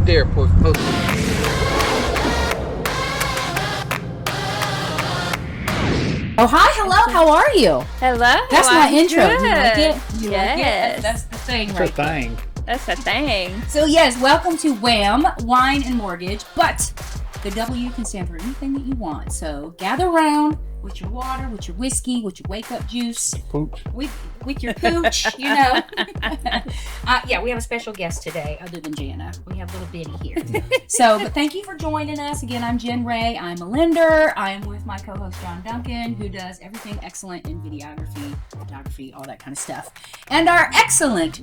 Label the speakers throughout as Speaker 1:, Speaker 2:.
Speaker 1: dare post.
Speaker 2: Oh, hi, hello, how are you?
Speaker 3: Hello.
Speaker 2: That's my intro.
Speaker 3: Good.
Speaker 2: Do you like it? You
Speaker 3: Yes.
Speaker 2: like it? That's the thing
Speaker 4: It's
Speaker 2: right
Speaker 4: a thing.
Speaker 3: That's a thing.
Speaker 2: So yes, welcome to WHAM, Wine and Mortgage, but the W can stand for anything that you want. So gather around with your water, with your whiskey, with your wake-up juice,
Speaker 4: Pooch.
Speaker 2: with your pooch, you know. Yeah, we have a special guest today, other than Jana. We have little Biddy here. But thank you for joining us. Again, I'm Jen.ray. I'm a lender. I'm with my co-host, John Duncan, who does everything excellent in videography, photography, all that kind of stuff. And our excellent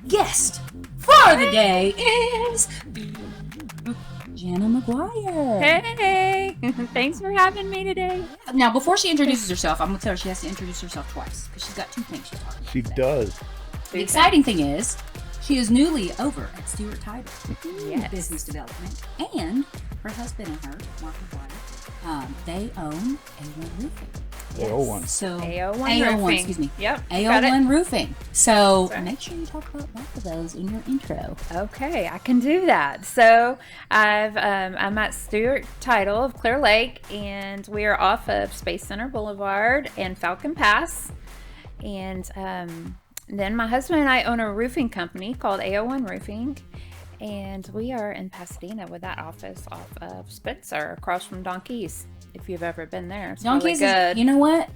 Speaker 2: guest for the day is Jana McGuire.
Speaker 3: Hey. Thanks for having me today.
Speaker 2: Now, before she introduces herself, I'm going to tell her she has to introduce herself twice because she's got two things she's talking about.
Speaker 4: She does.
Speaker 2: The exciting thing is, she is newly over at Stewart Title
Speaker 3: Yes.
Speaker 2: Business Development, and her husband and her, Mark McGuire, they own A1 Roofing.
Speaker 4: AO1.
Speaker 2: So
Speaker 3: AO1 Roofing.
Speaker 2: Excuse me.
Speaker 3: Yep. Got it.
Speaker 2: AO1 Roofing. So
Speaker 3: That's right.
Speaker 2: make sure you talk about both of those in your intro.
Speaker 3: Okay, I can do that. So I'm at Stewart Title of Clear Lake, and we are off of Space Center Boulevard and Falcon Pass. And then my husband and I own a roofing company called AO1 Roofing, and we are in Pasadena with that office off of Spencer, across from Donkeys. If you've ever been there, it's
Speaker 2: Donkeys
Speaker 3: really good.
Speaker 2: is, you know what?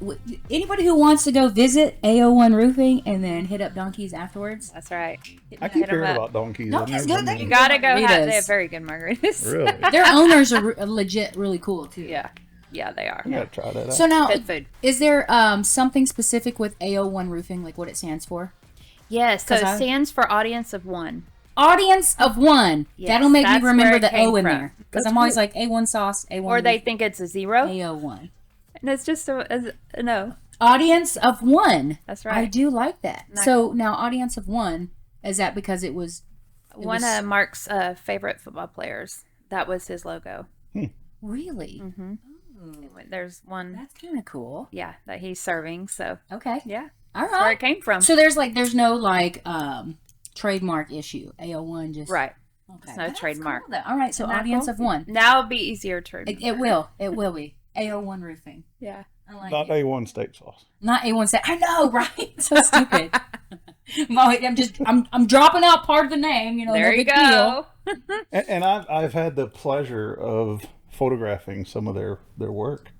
Speaker 2: Anybody who wants to go visit AO1 Roofing and then hit up Donkeys afterwards.
Speaker 3: That's right.
Speaker 4: I keep
Speaker 3: Hit 'em
Speaker 4: hearing
Speaker 3: up.
Speaker 4: about donkeys.
Speaker 2: Donkeys
Speaker 4: I've never
Speaker 2: good,
Speaker 4: been
Speaker 2: they
Speaker 3: You
Speaker 4: there.
Speaker 3: gotta go.
Speaker 2: Margaritas.
Speaker 3: They have very good margaritas.
Speaker 4: Really?
Speaker 2: Their owners are legit really cool too.
Speaker 3: Yeah, they are.
Speaker 4: I gotta try that out.
Speaker 2: So now,
Speaker 3: Good food.
Speaker 2: is there something specific with AO1 Roofing, like what it stands for?
Speaker 3: Yes, so
Speaker 2: 'Cause
Speaker 3: it stands for Audience of One.
Speaker 2: Audience of one.
Speaker 3: Yes,
Speaker 2: That'll make me
Speaker 3: that's
Speaker 2: remember
Speaker 3: where it
Speaker 2: the
Speaker 3: came
Speaker 2: O in
Speaker 3: from.
Speaker 2: there. Because
Speaker 3: That's
Speaker 2: I'm always
Speaker 3: cool.
Speaker 2: like A1 sauce, A1
Speaker 3: Or they
Speaker 2: Roofing,
Speaker 3: think it's a zero,
Speaker 2: AO1.
Speaker 3: and it's just no.
Speaker 2: Audience of one.
Speaker 3: That's right.
Speaker 2: I do like that.
Speaker 3: Nice.
Speaker 2: So now, audience of one, is that because it was
Speaker 3: One of Mark's favorite football players. That was his logo.
Speaker 2: really?
Speaker 3: Mm-hmm. There's one,
Speaker 2: That's kind of cool.
Speaker 3: yeah, that he's serving. So
Speaker 2: Okay.
Speaker 3: yeah,
Speaker 2: All
Speaker 3: that's where
Speaker 2: right.
Speaker 3: it came from.
Speaker 2: So there's no trademark issue. AO1 just
Speaker 3: Right.
Speaker 2: Okay.
Speaker 3: It's no
Speaker 2: That's
Speaker 3: trademark.
Speaker 2: cool, though. All right. So
Speaker 3: Isn't that
Speaker 2: audience
Speaker 3: cool?
Speaker 2: of one.
Speaker 3: Now it'll be easier to remember.
Speaker 2: It will. It will be AO1 Roofing.
Speaker 3: Yeah.
Speaker 2: I like
Speaker 4: Not
Speaker 2: it.
Speaker 4: A1 steak sauce.
Speaker 2: Not A1 set. I know, right? So stupid. I'm dropping out part of the name. You know,
Speaker 3: There
Speaker 2: no
Speaker 3: you
Speaker 2: big deal.
Speaker 3: go.
Speaker 4: And I've had the pleasure of photographing some of their work,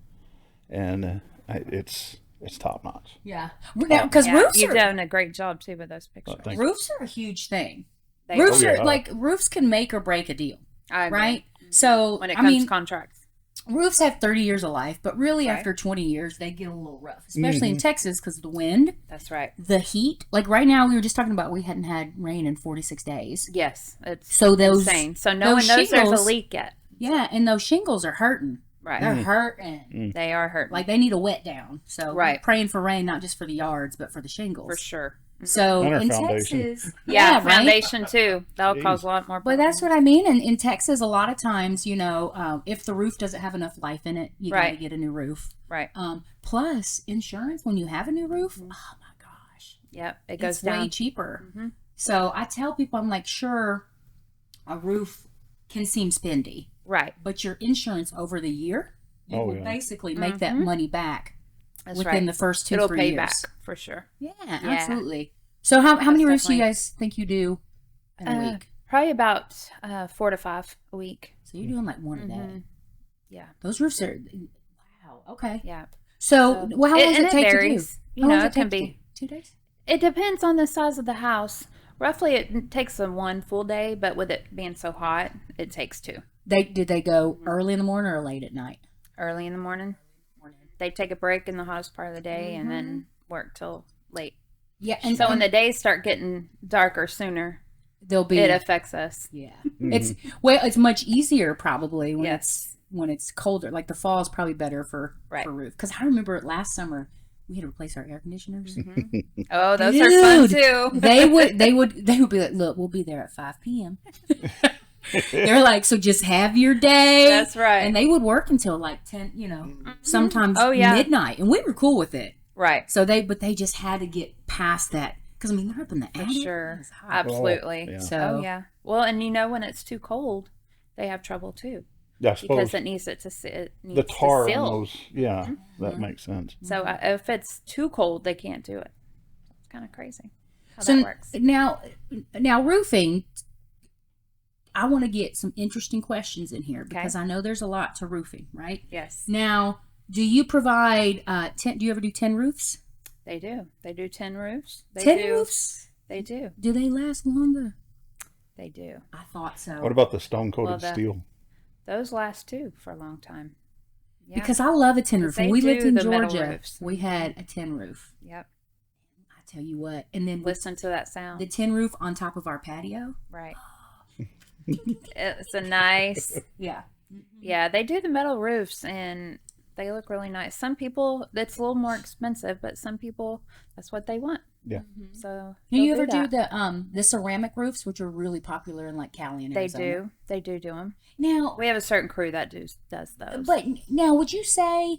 Speaker 4: and it's top notch.
Speaker 2: Yeah, because
Speaker 3: Yeah,
Speaker 2: roofs
Speaker 3: you've
Speaker 2: are
Speaker 3: done a great job too with those pictures.
Speaker 4: Thank you.
Speaker 2: roofs are a huge thing.
Speaker 3: They
Speaker 2: Roofs
Speaker 4: Oh,
Speaker 2: are
Speaker 4: yeah.
Speaker 2: like roofs can make or break a deal,
Speaker 3: I agree.
Speaker 2: right? So
Speaker 3: When it
Speaker 2: I
Speaker 3: comes
Speaker 2: mean,
Speaker 3: to contracts.
Speaker 2: roofs have 30 years of life, but really
Speaker 3: Right.
Speaker 2: after 20 years they get a little rough, especially in Texas because of the wind,
Speaker 3: That's right.
Speaker 2: the heat. Like right now, we were just talking about we hadn't had rain in 46 days.
Speaker 3: Yes, it's
Speaker 2: So those
Speaker 3: insane. So no one
Speaker 2: those
Speaker 3: knows there's a
Speaker 2: shingles-
Speaker 3: leak yet.
Speaker 2: Yeah, and those shingles are hurting.
Speaker 3: Right.
Speaker 2: They're hurting.
Speaker 3: They are hurting.
Speaker 2: Like they need a wet down. So we're
Speaker 3: Right.
Speaker 2: praying for rain, not just for the yards, but for the shingles.
Speaker 3: for sure.
Speaker 2: So
Speaker 4: And our
Speaker 2: in
Speaker 4: foundation.
Speaker 2: Texas,
Speaker 3: Yeah,
Speaker 2: right?
Speaker 3: foundation too. That'll
Speaker 4: Jeez.
Speaker 3: cause a lot more.
Speaker 2: But that's what I mean. And in Texas, a lot of times, you know, if the roof doesn't have enough life in it, you got to
Speaker 3: Right.
Speaker 2: get a new roof.
Speaker 3: Right.
Speaker 2: Plus, insurance when you have a new roof, oh my gosh,
Speaker 3: Yep. It goes
Speaker 2: it's way
Speaker 3: down.
Speaker 2: cheaper.
Speaker 3: Mhm.
Speaker 2: So I tell people, I'm like, sure, a roof can seem spendy,
Speaker 3: Right.
Speaker 2: but your insurance over the year, you
Speaker 4: Oh,
Speaker 2: will
Speaker 4: yeah.
Speaker 2: basically make that money back
Speaker 3: That's
Speaker 2: within
Speaker 3: right.
Speaker 2: the first 2
Speaker 3: It'll
Speaker 2: 3
Speaker 3: pay
Speaker 2: years.
Speaker 3: back for sure.
Speaker 2: Yeah, absolutely. So how many
Speaker 3: That's
Speaker 2: roofs do you
Speaker 3: definitely-
Speaker 2: guys think you do in a week?
Speaker 3: Probably about 4 to 5 a week.
Speaker 2: So you're doing like one a day.
Speaker 3: Mhm. Yeah.
Speaker 2: Those roofs are wow. Okay.
Speaker 3: Yeah.
Speaker 2: So, well, how long does
Speaker 3: and
Speaker 2: it take
Speaker 3: varies.
Speaker 2: to do?
Speaker 3: You
Speaker 2: How long
Speaker 3: know,
Speaker 2: does
Speaker 3: it can
Speaker 2: take to
Speaker 3: be.
Speaker 2: do? 2 days.
Speaker 3: It depends on the size of the house. Roughly, it takes them 1 full day, but with it being so hot, it takes 2.
Speaker 2: Did they go early in the morning or late at night?
Speaker 3: Early in the morning. They take a break in the hottest part of the day and then work till late.
Speaker 2: Yeah, and
Speaker 3: So when the days start getting darker sooner,
Speaker 2: they'll be
Speaker 3: it affects us.
Speaker 2: yeah. It's much easier probably when
Speaker 3: Yes.
Speaker 2: it's colder. Like the fall is probably better for
Speaker 3: Right.
Speaker 2: roof because I remember last summer we had to replace our air conditioners.
Speaker 3: Oh, those are fun
Speaker 2: Dude,
Speaker 3: too.
Speaker 2: they would be like, look, we'll be there at 5 p.m. They're like, so just have your day.
Speaker 3: That's right.
Speaker 2: And they would work until like 10, sometimes
Speaker 3: Oh, yeah.
Speaker 2: midnight. And we were cool with it.
Speaker 3: Right.
Speaker 2: So they just had to get past that Because I mean, they're up in the
Speaker 3: For
Speaker 2: attic.
Speaker 3: sure.
Speaker 2: It's hot.
Speaker 3: Absolutely.
Speaker 4: Oh, yeah.
Speaker 2: So
Speaker 3: Oh yeah. Well, and when it's too cold, they have trouble too
Speaker 4: Yeah, I suppose
Speaker 3: because it needs it to sit. It needs
Speaker 4: the tar
Speaker 3: to
Speaker 4: on
Speaker 3: seal.
Speaker 4: those, yeah, that makes sense.
Speaker 3: So if it's too cold, they can't do it. It's kind of crazy how
Speaker 2: So
Speaker 3: that works.
Speaker 2: now roofing. I want to get some interesting questions in here because I know there's a lot to roofing, right?
Speaker 3: Yes,
Speaker 2: Now, do you provide do you ever do 10 roofs?
Speaker 3: they do. They do 10 roofs. They
Speaker 2: 10
Speaker 3: do.
Speaker 2: roofs?
Speaker 3: They do.
Speaker 2: Do they last longer?
Speaker 3: They do.
Speaker 2: I thought so.
Speaker 4: What about the stone coated
Speaker 3: Well,
Speaker 4: steel?
Speaker 3: Those last too for a long time. Yeah.
Speaker 2: Because I love a tin roof. When
Speaker 3: they
Speaker 2: we lived
Speaker 3: do
Speaker 2: in
Speaker 3: the metal
Speaker 2: Georgia,
Speaker 3: roofs.
Speaker 2: we had a tin roof.
Speaker 3: Yep.
Speaker 2: I tell you what. And then
Speaker 3: Listen to that sound.
Speaker 2: the tin roof on top of our patio.
Speaker 3: Right. It's a nice.
Speaker 2: Yeah.
Speaker 3: Yeah, they do the metal roofs and they look really nice. Some people, it's a little more expensive, but some people, that's what they want.
Speaker 4: Yeah.
Speaker 3: So
Speaker 2: Do you
Speaker 3: they'll
Speaker 2: ever do
Speaker 3: that.
Speaker 2: the ceramic roofs, which are really popular in like Cali and
Speaker 3: They
Speaker 2: Arizona?
Speaker 3: do. They do them.
Speaker 2: Now,
Speaker 3: We have a certain crew that does those.
Speaker 2: but now, would you say?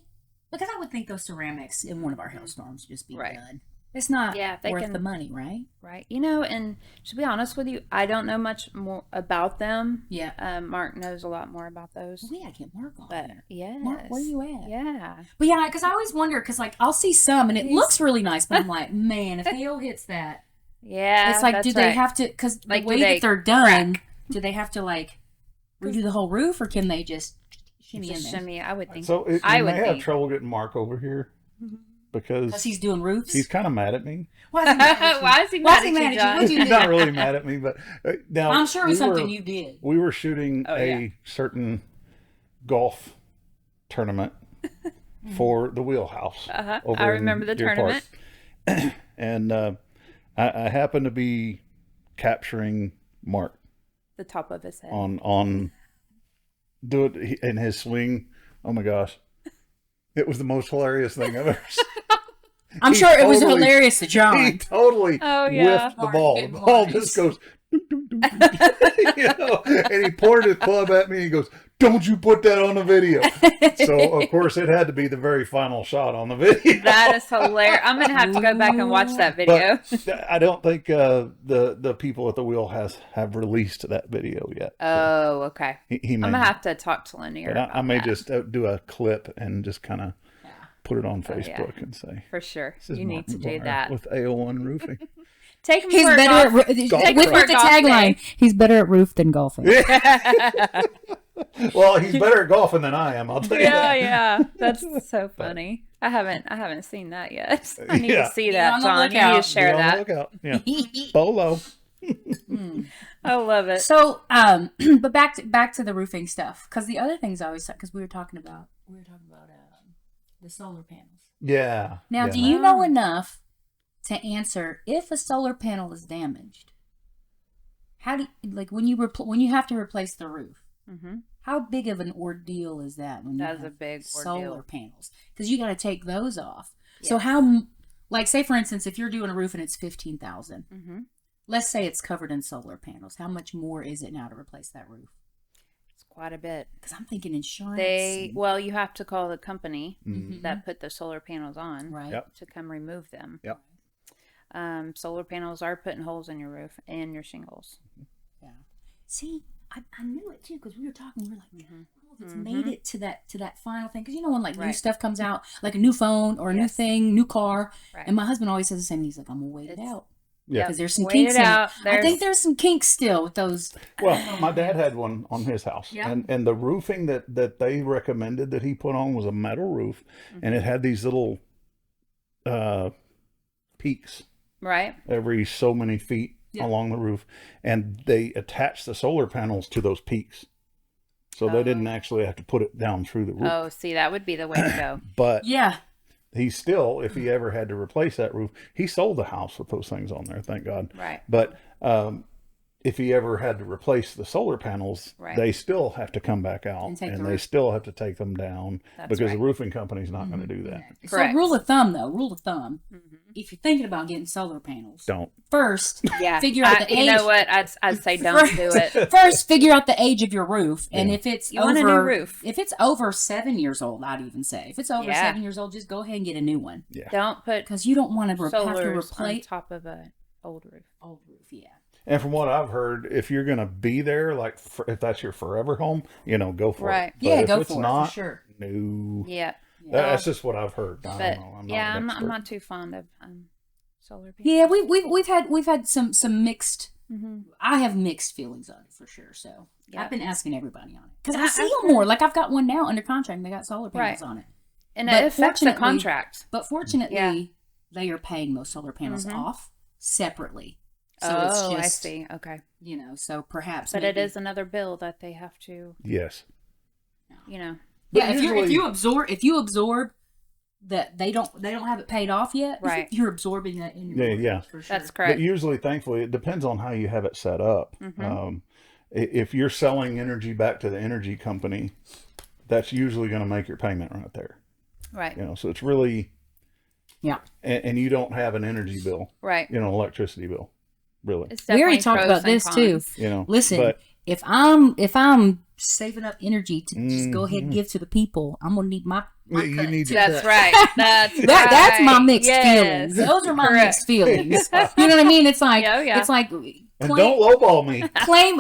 Speaker 2: Because I would think those ceramics in one of our hailstorms would just be
Speaker 3: Right.
Speaker 2: done. It's not
Speaker 3: Yeah, they
Speaker 2: worth
Speaker 3: can-
Speaker 2: the money, right?
Speaker 3: Right. And to be honest with you, I don't know much more about them.
Speaker 2: Yeah.
Speaker 3: Mark knows a lot more about those.
Speaker 2: We gotta get Mark on
Speaker 3: But
Speaker 2: there.
Speaker 3: yes.
Speaker 2: Mark, where you at?
Speaker 3: Yeah.
Speaker 2: But yeah, because I always wonder, because like I'll see some and it looks really nice, but I'm like, man, if hail hits that,
Speaker 3: Yeah.
Speaker 2: it's like,
Speaker 3: that's
Speaker 2: do they
Speaker 3: right.
Speaker 2: have to? Because
Speaker 3: Like,
Speaker 2: the
Speaker 3: do
Speaker 2: way
Speaker 3: they
Speaker 2: that they're done, do they have to like redo the whole roof, or can they just shimmy in
Speaker 3: Just
Speaker 2: there?
Speaker 3: shimmy, I would think.
Speaker 4: So
Speaker 3: I
Speaker 4: you
Speaker 3: would
Speaker 4: may have
Speaker 3: think.
Speaker 4: trouble getting Mark over here
Speaker 2: Because
Speaker 4: because
Speaker 2: he's doing roofs.
Speaker 4: he's kind of mad at me.
Speaker 2: Why is he mad at you?
Speaker 3: Why is he
Speaker 2: Why
Speaker 3: mad
Speaker 2: is he
Speaker 3: at
Speaker 2: mad
Speaker 3: you,
Speaker 2: at you?
Speaker 3: John?
Speaker 2: What'd you
Speaker 4: He's
Speaker 2: do?
Speaker 4: not really mad at me, but now
Speaker 2: I'm sure it was
Speaker 4: we
Speaker 2: something
Speaker 4: were-
Speaker 2: you did.
Speaker 4: We were shooting
Speaker 3: Oh,
Speaker 4: a
Speaker 3: yeah.
Speaker 4: certain golf tournament for the Wheelhouse. over
Speaker 3: I
Speaker 4: in
Speaker 3: remember the
Speaker 4: Deer Park.
Speaker 3: tournament.
Speaker 4: And I happened to be capturing Mark
Speaker 3: The top of his head.
Speaker 4: on do it in his swing. Oh my gosh, it was the most hilarious thing I've ever seen.
Speaker 2: I'm
Speaker 4: He
Speaker 2: sure it was
Speaker 4: totally-
Speaker 2: hilarious to
Speaker 4: He
Speaker 2: John.
Speaker 4: totally
Speaker 3: Oh, yeah.
Speaker 4: whiffed the ball. The ball just goes, doo, doo, doo, doo. And he pointed his club at me and he goes, "Don't you put that on the video." So of course it had to be the very final shot on the video.
Speaker 3: That is hilarious. I'm gonna have to go back and watch that video.
Speaker 4: But I don't think the people at the wheel have released that video yet.
Speaker 3: Oh, okay.
Speaker 4: He may,
Speaker 3: I'm gonna have to talk to Lanier.
Speaker 4: but I
Speaker 3: about
Speaker 4: may
Speaker 3: that,
Speaker 4: just do a clip and just kind of put it on
Speaker 3: Oh, yeah.
Speaker 4: Facebook and say,
Speaker 3: for sure.
Speaker 4: "This is
Speaker 3: You
Speaker 4: Mark
Speaker 3: need to do
Speaker 4: McGuire
Speaker 3: that.
Speaker 4: with AO1 Roofing."
Speaker 3: Take him
Speaker 2: He's
Speaker 3: for a
Speaker 2: better
Speaker 3: golf.
Speaker 2: at
Speaker 4: golf
Speaker 2: with
Speaker 4: trip.
Speaker 2: the
Speaker 3: Golf
Speaker 2: tagline.
Speaker 3: day.
Speaker 2: He's better at roof than golfing.
Speaker 4: Well, he's better at golfing than I am. I'll tell you
Speaker 3: Yeah,
Speaker 4: that.
Speaker 3: yeah. That's so funny. I haven't seen that yet. I need
Speaker 4: Yeah.
Speaker 3: to see
Speaker 2: Be
Speaker 3: that,
Speaker 2: on the
Speaker 3: John. You need
Speaker 2: lookout.
Speaker 3: to share
Speaker 4: Be on the
Speaker 3: that.
Speaker 4: lookout. Yeah. Bolo.
Speaker 3: I love it.
Speaker 2: So, but back to the roofing stuff, because the other things I always said, because we were talking about the solar panels.
Speaker 4: Yeah.
Speaker 2: Now,
Speaker 4: yeah.
Speaker 2: do you know enough to answer if a solar panel is damaged? How do you, like when you have to replace the roof?
Speaker 3: Mhm.
Speaker 2: How big of an ordeal is that when you
Speaker 3: That is
Speaker 2: have
Speaker 3: a big
Speaker 2: solar
Speaker 3: ordeal.
Speaker 2: panels? Because you got to take those off. So
Speaker 3: Yes.
Speaker 2: how, like, say for instance, if you're doing a roof and it's 15,000,
Speaker 3: Mhm.
Speaker 2: let's say it's covered in solar panels. How much more is it now to replace that roof?
Speaker 3: It's quite a bit.
Speaker 2: Because I'm thinking insurance.
Speaker 3: Well, you have to call the company
Speaker 4: Mhm.
Speaker 3: that put the solar panels on
Speaker 2: right.
Speaker 4: Yep.
Speaker 3: to come remove them.
Speaker 4: Yep.
Speaker 3: Solar panels are putting holes in your roof and your shingles.
Speaker 2: Yeah. See, I knew it too because we were talking. We were like, oh, it's made it to that final thing. Because you know when like new
Speaker 3: Right.
Speaker 2: stuff comes out, like a new phone or a new
Speaker 3: Yes.
Speaker 2: thing, new car,
Speaker 3: Right.
Speaker 2: and my husband always says the same thing. He's like, I'm gonna wait it
Speaker 3: It's-
Speaker 2: out
Speaker 4: Yeah.
Speaker 2: because there's some
Speaker 3: Wait
Speaker 2: kinks
Speaker 3: it
Speaker 2: in
Speaker 3: out.
Speaker 2: it. I think there's some kinks still with those.
Speaker 4: Well, my dad had one on his house,
Speaker 2: Yeah.
Speaker 4: and the roofing that they recommended that he put on was a metal roof, and it had these little peaks
Speaker 3: right.
Speaker 4: every so many feet along the roof, and they attached the solar panels to those peaks, so they didn't actually have to put it down through the roof.
Speaker 3: Oh, see, that would be the way to go.
Speaker 4: But
Speaker 2: Yeah.
Speaker 4: he still, if he ever had to replace that roof, he sold the house with those things on there, thank God.
Speaker 3: Right.
Speaker 4: But if he ever had to replace the solar panels,
Speaker 3: Right.
Speaker 4: they still have to come back out
Speaker 2: And take
Speaker 4: and
Speaker 2: the
Speaker 4: they
Speaker 2: roof.
Speaker 4: still have to take them down
Speaker 3: That's
Speaker 4: because the
Speaker 3: right.
Speaker 4: roofing company's not going to do that.
Speaker 3: Correct.
Speaker 2: So rule of thumb, if you're thinking about getting solar panels,
Speaker 4: Don't.
Speaker 2: first
Speaker 3: Yeah.
Speaker 2: figure out the age.
Speaker 3: You know what? I'd say don't do it.
Speaker 2: First, figure out the age of your roof, and
Speaker 4: Yeah.
Speaker 2: if it's
Speaker 3: You
Speaker 2: over,
Speaker 3: want a new roof.
Speaker 2: if it's over 7 years old, I'd even say if it's over
Speaker 3: Yeah.
Speaker 2: 7 years old, just go ahead and get a new one
Speaker 3: Don't put
Speaker 2: because you don't want to have to
Speaker 3: solars on
Speaker 2: replace.
Speaker 3: top of a Old roof.
Speaker 2: Old roof, yeah.
Speaker 4: And from what I've heard, if you're going to be there, like if that's your forever home, go for
Speaker 3: Right.
Speaker 4: it. But
Speaker 2: Yeah,
Speaker 4: if
Speaker 2: go
Speaker 4: it's
Speaker 2: for
Speaker 4: not,
Speaker 2: it, for sure.
Speaker 4: No.
Speaker 3: Yeah.
Speaker 4: That's just what I've heard. I
Speaker 3: But
Speaker 4: don't know.
Speaker 3: I'm
Speaker 4: expert.
Speaker 3: not too fond of solar panels.
Speaker 2: Yeah, we've had some mixed. I have mixed feelings on it for sure. So I've been asking everybody on it because I see them more. Like I've got one now under contract. And they got solar panels on it,
Speaker 3: and
Speaker 2: but
Speaker 3: it affects the contract.
Speaker 2: But fortunately, they are paying those solar panels off separately. So it's just,
Speaker 3: I see. Okay.
Speaker 2: So perhaps.
Speaker 3: But it is another bill that they have to.
Speaker 4: Yes.
Speaker 2: Yeah,
Speaker 4: But
Speaker 2: if you absorb that they don't have it paid off yet,
Speaker 3: right?
Speaker 2: You're absorbing that in your mortgage, for sure.
Speaker 3: That's correct.
Speaker 4: But usually, thankfully, it depends on how you have it set up. If you're selling energy back to the energy company, that's usually going to make your payment right there.
Speaker 3: Right.
Speaker 4: So it's really,
Speaker 2: yeah.
Speaker 4: And you don't have an energy bill,
Speaker 3: right?
Speaker 4: Electricity bill, really.
Speaker 2: We already talked about this too. Listen, if I'm saving up energy to just go ahead and give to the people, I'm gonna need my
Speaker 4: you need
Speaker 3: That's right.
Speaker 2: That's my mixed feelings. Those are my mixed feelings. You know what I mean? It's like it's like
Speaker 4: and don't lowball me.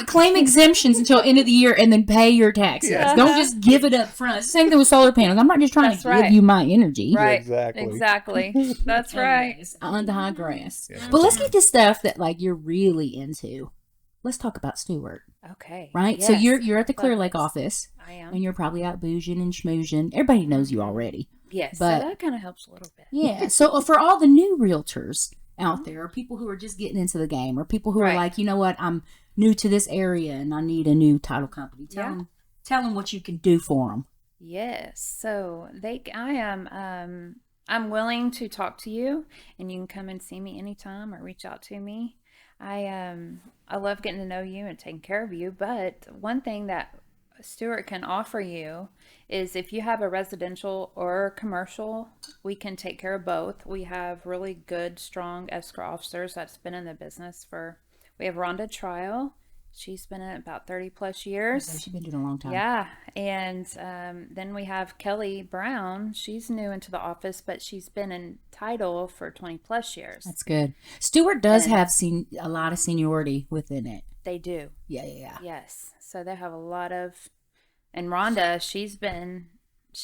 Speaker 2: Claim exemptions until end of the year and then pay your taxes. Don't just give it up front. Same thing with solar panels. I'm not just trying to give you my energy.
Speaker 3: Right.
Speaker 4: Exactly.
Speaker 3: That's right.
Speaker 2: On the high grass. But let's get to stuff that like you're really into. Let's talk about Stewart.
Speaker 3: Okay.
Speaker 2: Right?
Speaker 3: Yes.
Speaker 2: So you're at the Clear Lake office.
Speaker 3: I am.
Speaker 2: And you're probably out boozing and schmoozing. Everybody knows you already.
Speaker 3: Yes.
Speaker 2: But
Speaker 3: so that kind of helps a little bit.
Speaker 2: Yeah. So for all the new realtors out there, or people who are just getting into the game, or people who are like, you know what, I'm new to this area and I need a new title company. Tell them what you can do for them. Yes.
Speaker 3: So I'm willing to talk to you, and you can come and see me anytime or reach out to me. I love getting to know you and taking care of you, but one thing that Stewart can offer you is if you have a residential or commercial, we can take care of both. We have really good, strong escrow officers that's been in the business we have Rhonda Trial. She's been in it about 30 plus years.
Speaker 2: Okay, she's been doing it a long time.
Speaker 3: Yeah. And then we have Kelly Brown. She's new into the office, but she's been in title for 20 plus years.
Speaker 2: That's good. Stewart does have a lot of seniority within it.
Speaker 3: They do.
Speaker 2: Yeah.
Speaker 3: Yes. So they have a lot of, and Rhonda, she's been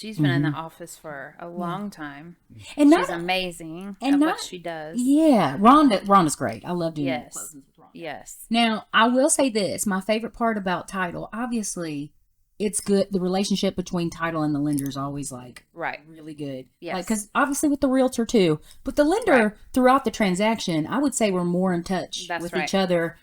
Speaker 3: in the office for a long time. And she's amazing at what she does.
Speaker 2: Yeah. Rhonda's great. I love doing closings with Rhonda.
Speaker 3: Yes.
Speaker 2: Now, I will say this. My favorite part about title, obviously, it's good. The relationship between title and the lender is always really good.
Speaker 3: Yes.
Speaker 2: Because obviously with the realtor too. But the lender, throughout the transaction, I would say we're more in touch with each other.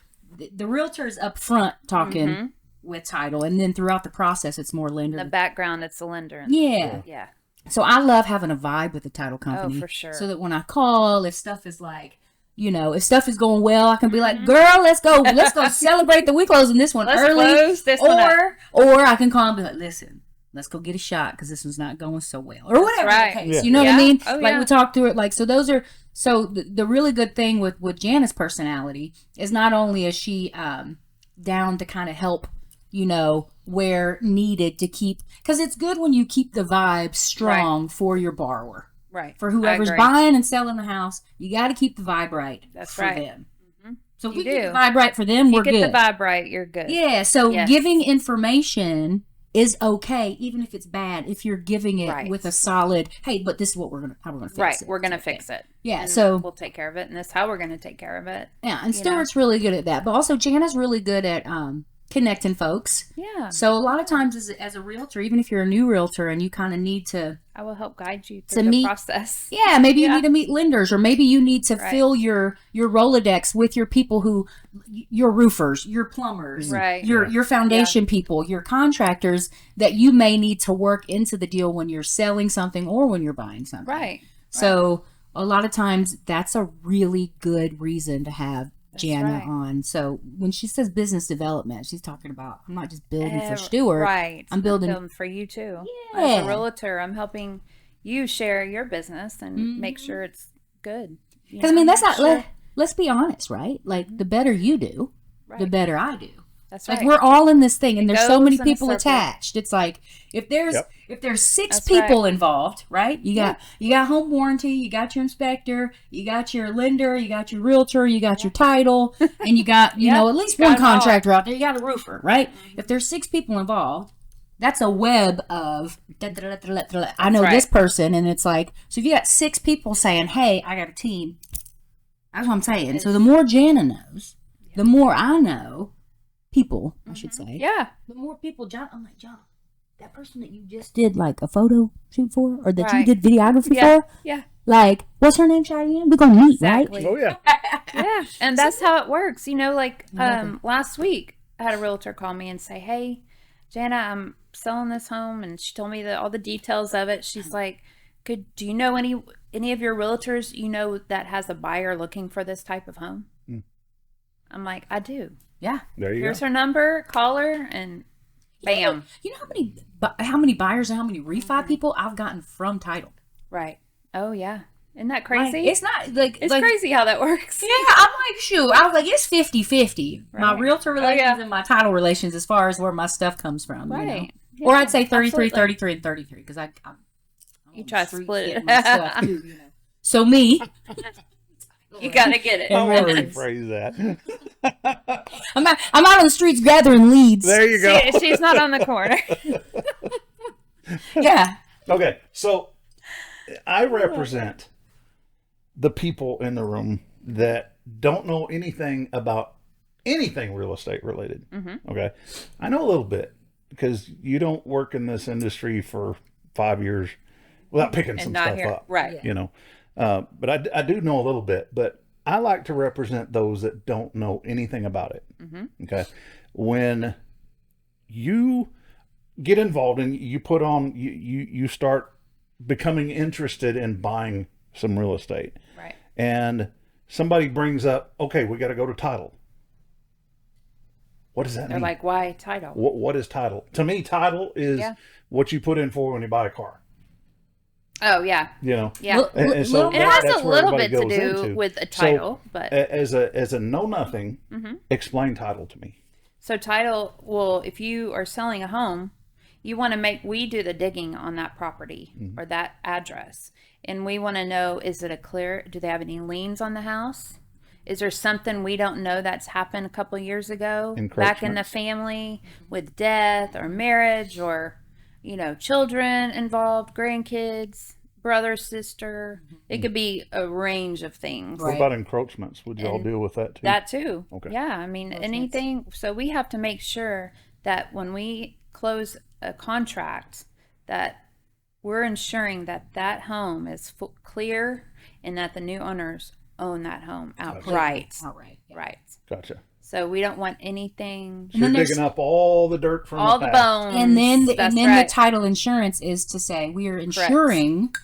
Speaker 2: The realtor's up front talking with title, and then throughout the process it's more lender.
Speaker 3: The background, it's the lender.
Speaker 2: Yeah. So I love having a vibe with the title company.
Speaker 3: Oh, for sure.
Speaker 2: So that when I call, if stuff is if stuff is going well, I can be like, girl, let's go celebrate that we closing this one early.
Speaker 3: Close this one up.
Speaker 2: Or I can call and be like, listen, let's go get a shot because this one's not going so well, or whatever the case.
Speaker 4: Yeah.
Speaker 2: You know what I mean?
Speaker 3: Oh,
Speaker 2: we talk through it. So those are the really good thing with Jana's personality is not only is she down to kind of help, where needed to keep, because it's good when you keep the vibe strong for your borrower.
Speaker 3: Right.
Speaker 2: For whoever's buying and selling the house, you got to keep the vibe right.
Speaker 3: That's
Speaker 2: for
Speaker 3: right.
Speaker 2: them. So if we keep the vibe right for them, we're good.
Speaker 3: You get the vibe right, you're good.
Speaker 2: Yeah. So giving information is okay, even if it's bad, if you're giving it with a solid, hey, but this is how we're gonna fix it.
Speaker 3: Right. We're gonna fix it.
Speaker 2: Yeah.
Speaker 3: And
Speaker 2: so
Speaker 3: we'll take care of it, and that's how we're gonna take care of it.
Speaker 2: Yeah. And Stewart's really good at that, but also Jana's really good at connecting folks.
Speaker 3: Yeah.
Speaker 2: So a lot of times as a realtor, even if you're a new realtor and you kind of need to,
Speaker 3: I will help guide you through the process.
Speaker 2: Yeah, maybe you need to meet lenders, or maybe you need to fill your Rolodex with your people your roofers, your plumbers, your foundation people, your contractors that you may need to work into the deal when you're selling something or when you're buying something.
Speaker 3: Right.
Speaker 2: So a lot of times that's a really good reason to have Jana on. So when she says business development, she's talking about, I'm not just building for Stewart.
Speaker 3: Right.
Speaker 2: I'm building
Speaker 3: for you too.
Speaker 2: Yeah.
Speaker 3: As a realtor, I'm helping you share your business and make sure it's good.
Speaker 2: Because that's not, let's be honest, right? Like the better you do, the better I do.
Speaker 3: That's
Speaker 2: Like
Speaker 3: right.
Speaker 2: we're all in this thing, and there's so
Speaker 3: goes
Speaker 2: many
Speaker 3: in a
Speaker 2: people
Speaker 3: circle.
Speaker 2: attached. It's like if there's
Speaker 4: Yep.
Speaker 2: if there's 6
Speaker 3: That's
Speaker 2: people
Speaker 3: right.
Speaker 2: involved, right? You got home warranty, you got your inspector, you got your lender, you got your realtor, you got your title, and you got you know at least
Speaker 3: got
Speaker 2: one
Speaker 3: it all.
Speaker 2: contractor out there. You got a roofer, right? If there's 6 people involved, that's a web of I know
Speaker 3: right.
Speaker 2: this person, and it's like so if you got 6 people saying, "Hey, I got a team," that's what I'm saying. So the more Jana knows, the more I know. People, I should say.
Speaker 3: Yeah.
Speaker 2: The more people, I'm like, John, that person that you just did like a photo shoot for, or that you
Speaker 3: Right.
Speaker 2: did videography
Speaker 3: Yeah.
Speaker 2: for,
Speaker 3: Yeah.
Speaker 2: like, what's her name, Cheyenne? We're gonna meet,
Speaker 3: Exactly.
Speaker 4: Oh yeah.
Speaker 3: Yeah. And that's how it works. You know, like last week, I had a realtor call me and say, "Hey, Jana, I'm selling this home," and she told me all the details of it. She's like, do you know any of your realtors you know that has a buyer looking for this type of home?" I'm like, "I do.
Speaker 2: Yeah.
Speaker 4: There you
Speaker 3: Here's
Speaker 4: go.
Speaker 3: her number, call her, and bam."
Speaker 2: You know how many buyers and how many refi people I've gotten from title?
Speaker 3: Right. Oh, yeah. Isn't that
Speaker 2: Like,
Speaker 3: crazy?
Speaker 2: it's not like
Speaker 3: It's
Speaker 2: like,
Speaker 3: crazy how that works.
Speaker 2: Yeah, I'm like, shoot. I was like, it's 50-50. My
Speaker 3: Right.
Speaker 2: realtor relations
Speaker 3: yeah.
Speaker 2: and my title relations as far as where my stuff comes from. You know?
Speaker 3: Right.
Speaker 2: Or
Speaker 3: Yeah,
Speaker 2: I'd say 33,
Speaker 3: absolutely.
Speaker 2: 33, and 33 because I'm
Speaker 3: You
Speaker 2: on
Speaker 3: try
Speaker 2: the
Speaker 3: to
Speaker 2: street
Speaker 3: split it.
Speaker 2: getting my stuff too, you know. So me,
Speaker 3: You got to get it.
Speaker 4: I want to
Speaker 2: Right.
Speaker 4: rephrase that.
Speaker 2: I'm out on the streets gathering leads.
Speaker 4: There you go.
Speaker 3: She's not on the corner.
Speaker 2: Yeah.
Speaker 4: Okay, so I represent the people in the room that don't know anything about anything real estate related. Okay, I know a little bit because you don't work in this industry for 5 years without picking some
Speaker 3: not
Speaker 4: stuff
Speaker 3: here.
Speaker 4: up,
Speaker 3: Right.
Speaker 4: You know, but I do know a little bit. But I like to represent those that don't know anything about it. Okay, when you get involved and you put on you start becoming interested in buying some real estate,
Speaker 3: Right.
Speaker 4: and somebody brings up, okay, we got to go to title. What does that
Speaker 3: They're
Speaker 4: mean?
Speaker 3: like, why title?
Speaker 4: What is title? To me, title is
Speaker 3: Yeah.
Speaker 4: what you put in for when you buy a car.
Speaker 3: Oh, yeah.
Speaker 4: You know,
Speaker 3: Yeah.
Speaker 2: Well,
Speaker 4: and so
Speaker 2: little-
Speaker 3: It
Speaker 4: that-
Speaker 3: has
Speaker 4: that's
Speaker 3: a
Speaker 4: where
Speaker 3: little
Speaker 4: everybody
Speaker 3: bit to
Speaker 4: goes
Speaker 3: do
Speaker 4: into.
Speaker 3: with a
Speaker 4: So,
Speaker 3: title, but
Speaker 4: as a know nothing, explain title to me.
Speaker 3: so title, well, if you are selling a home, you want to we do the digging on that property or that address. And we want to know, is it do they have any liens on the house? Is there something we don't know that's happened a couple years ago back in the
Speaker 4: Encroachments.
Speaker 3: family with death or marriage or, children involved, grandkids, brother, sister? It could be a range of things.
Speaker 4: What
Speaker 2: Right.
Speaker 4: about encroachments? Would y'all
Speaker 3: And
Speaker 4: deal with that too?
Speaker 3: That too.
Speaker 4: Okay.
Speaker 3: Yeah, I mean anything. So we have to make sure that when we close a contract, that we're ensuring that that home is clear and that the new owners own that home outright.
Speaker 2: Outright. Yeah.
Speaker 3: Right.
Speaker 4: Gotcha.
Speaker 3: So we don't want anything.
Speaker 4: So you're
Speaker 2: then there's-
Speaker 4: digging up all the dirt from
Speaker 3: All
Speaker 4: the
Speaker 3: the
Speaker 4: past.
Speaker 3: bones.
Speaker 2: And then
Speaker 3: That's
Speaker 2: the
Speaker 3: right.
Speaker 2: title insurance is to say we are ensuring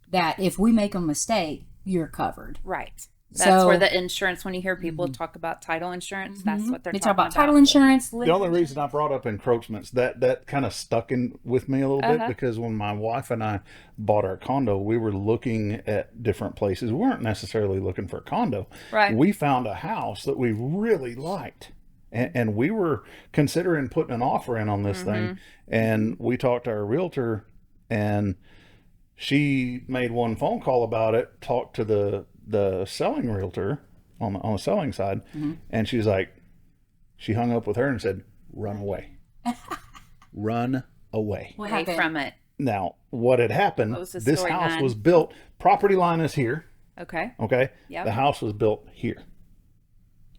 Speaker 2: that if we make a mistake, you're covered.
Speaker 3: Right. That's
Speaker 2: So-
Speaker 3: where the insurance. When you hear people talk about title insurance, that's what they're
Speaker 2: They
Speaker 3: talking
Speaker 2: talk about title insurance.
Speaker 4: The only reason I brought up encroachments, that kind of stuck in with me a little bit because when my wife and I bought our condo, we were looking at different places. We weren't necessarily looking for a condo.
Speaker 3: Right.
Speaker 4: We found a house that we really liked. And we were considering putting an offer in on this thing. And we talked to our realtor, and she made one phone call about it, talked to the selling realtor on the selling side, and she's like, she hung up with her and said, "Run away, run away."
Speaker 2: What
Speaker 3: away
Speaker 2: happened?
Speaker 3: from it.
Speaker 4: Now, what had happened?
Speaker 3: What was the
Speaker 4: This house
Speaker 3: storyline?
Speaker 4: was built. Property line is here.
Speaker 3: Okay.
Speaker 4: Okay.
Speaker 3: Yep.
Speaker 4: The house was built here,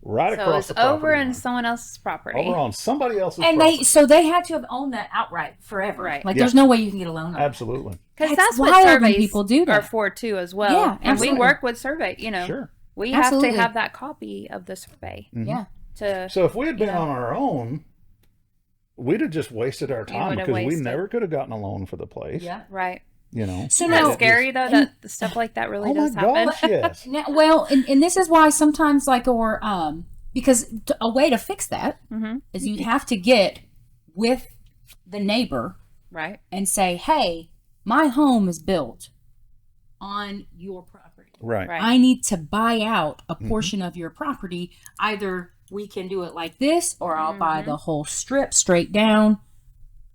Speaker 4: right
Speaker 3: So
Speaker 4: across
Speaker 3: it's
Speaker 4: the property
Speaker 3: over in
Speaker 4: line.
Speaker 3: someone else's property.
Speaker 4: Over on somebody else's
Speaker 2: And
Speaker 4: property.
Speaker 2: they had to have owned that outright forever.
Speaker 3: Right.
Speaker 2: Like
Speaker 4: Yeah.
Speaker 2: there's no way you can get a loan on it.
Speaker 4: Absolutely.
Speaker 3: Because
Speaker 2: That's
Speaker 3: that's what
Speaker 2: wild when
Speaker 3: surveys
Speaker 2: people do that.
Speaker 3: are for too, as well.
Speaker 2: Yeah,
Speaker 3: and
Speaker 2: absolutely.
Speaker 3: we work with survey.
Speaker 4: Sure.
Speaker 3: We
Speaker 2: Absolutely.
Speaker 3: have to have that copy of the survey
Speaker 2: Yeah.
Speaker 3: to.
Speaker 4: So if we had been
Speaker 3: Yeah.
Speaker 4: on our own, we'd have just wasted our time
Speaker 3: would have
Speaker 4: because we
Speaker 3: wasted.
Speaker 4: never could have gotten a loan for the place.
Speaker 2: Yeah.
Speaker 3: Right.
Speaker 4: You know.
Speaker 2: So
Speaker 3: Isn't
Speaker 2: now-
Speaker 3: that scary though? That the stuff like that really
Speaker 4: Oh my
Speaker 3: does happen.
Speaker 4: gosh, yes.
Speaker 2: Now, well, and this is why sometimes because a way to fix that is you'd have to get with the neighbor
Speaker 3: Right.
Speaker 2: and say, "Hey, my home is built on your property.
Speaker 4: Right.
Speaker 3: Right.
Speaker 2: I need to buy out a portion of your property, either we can do it like this, or I'll buy the whole strip straight down.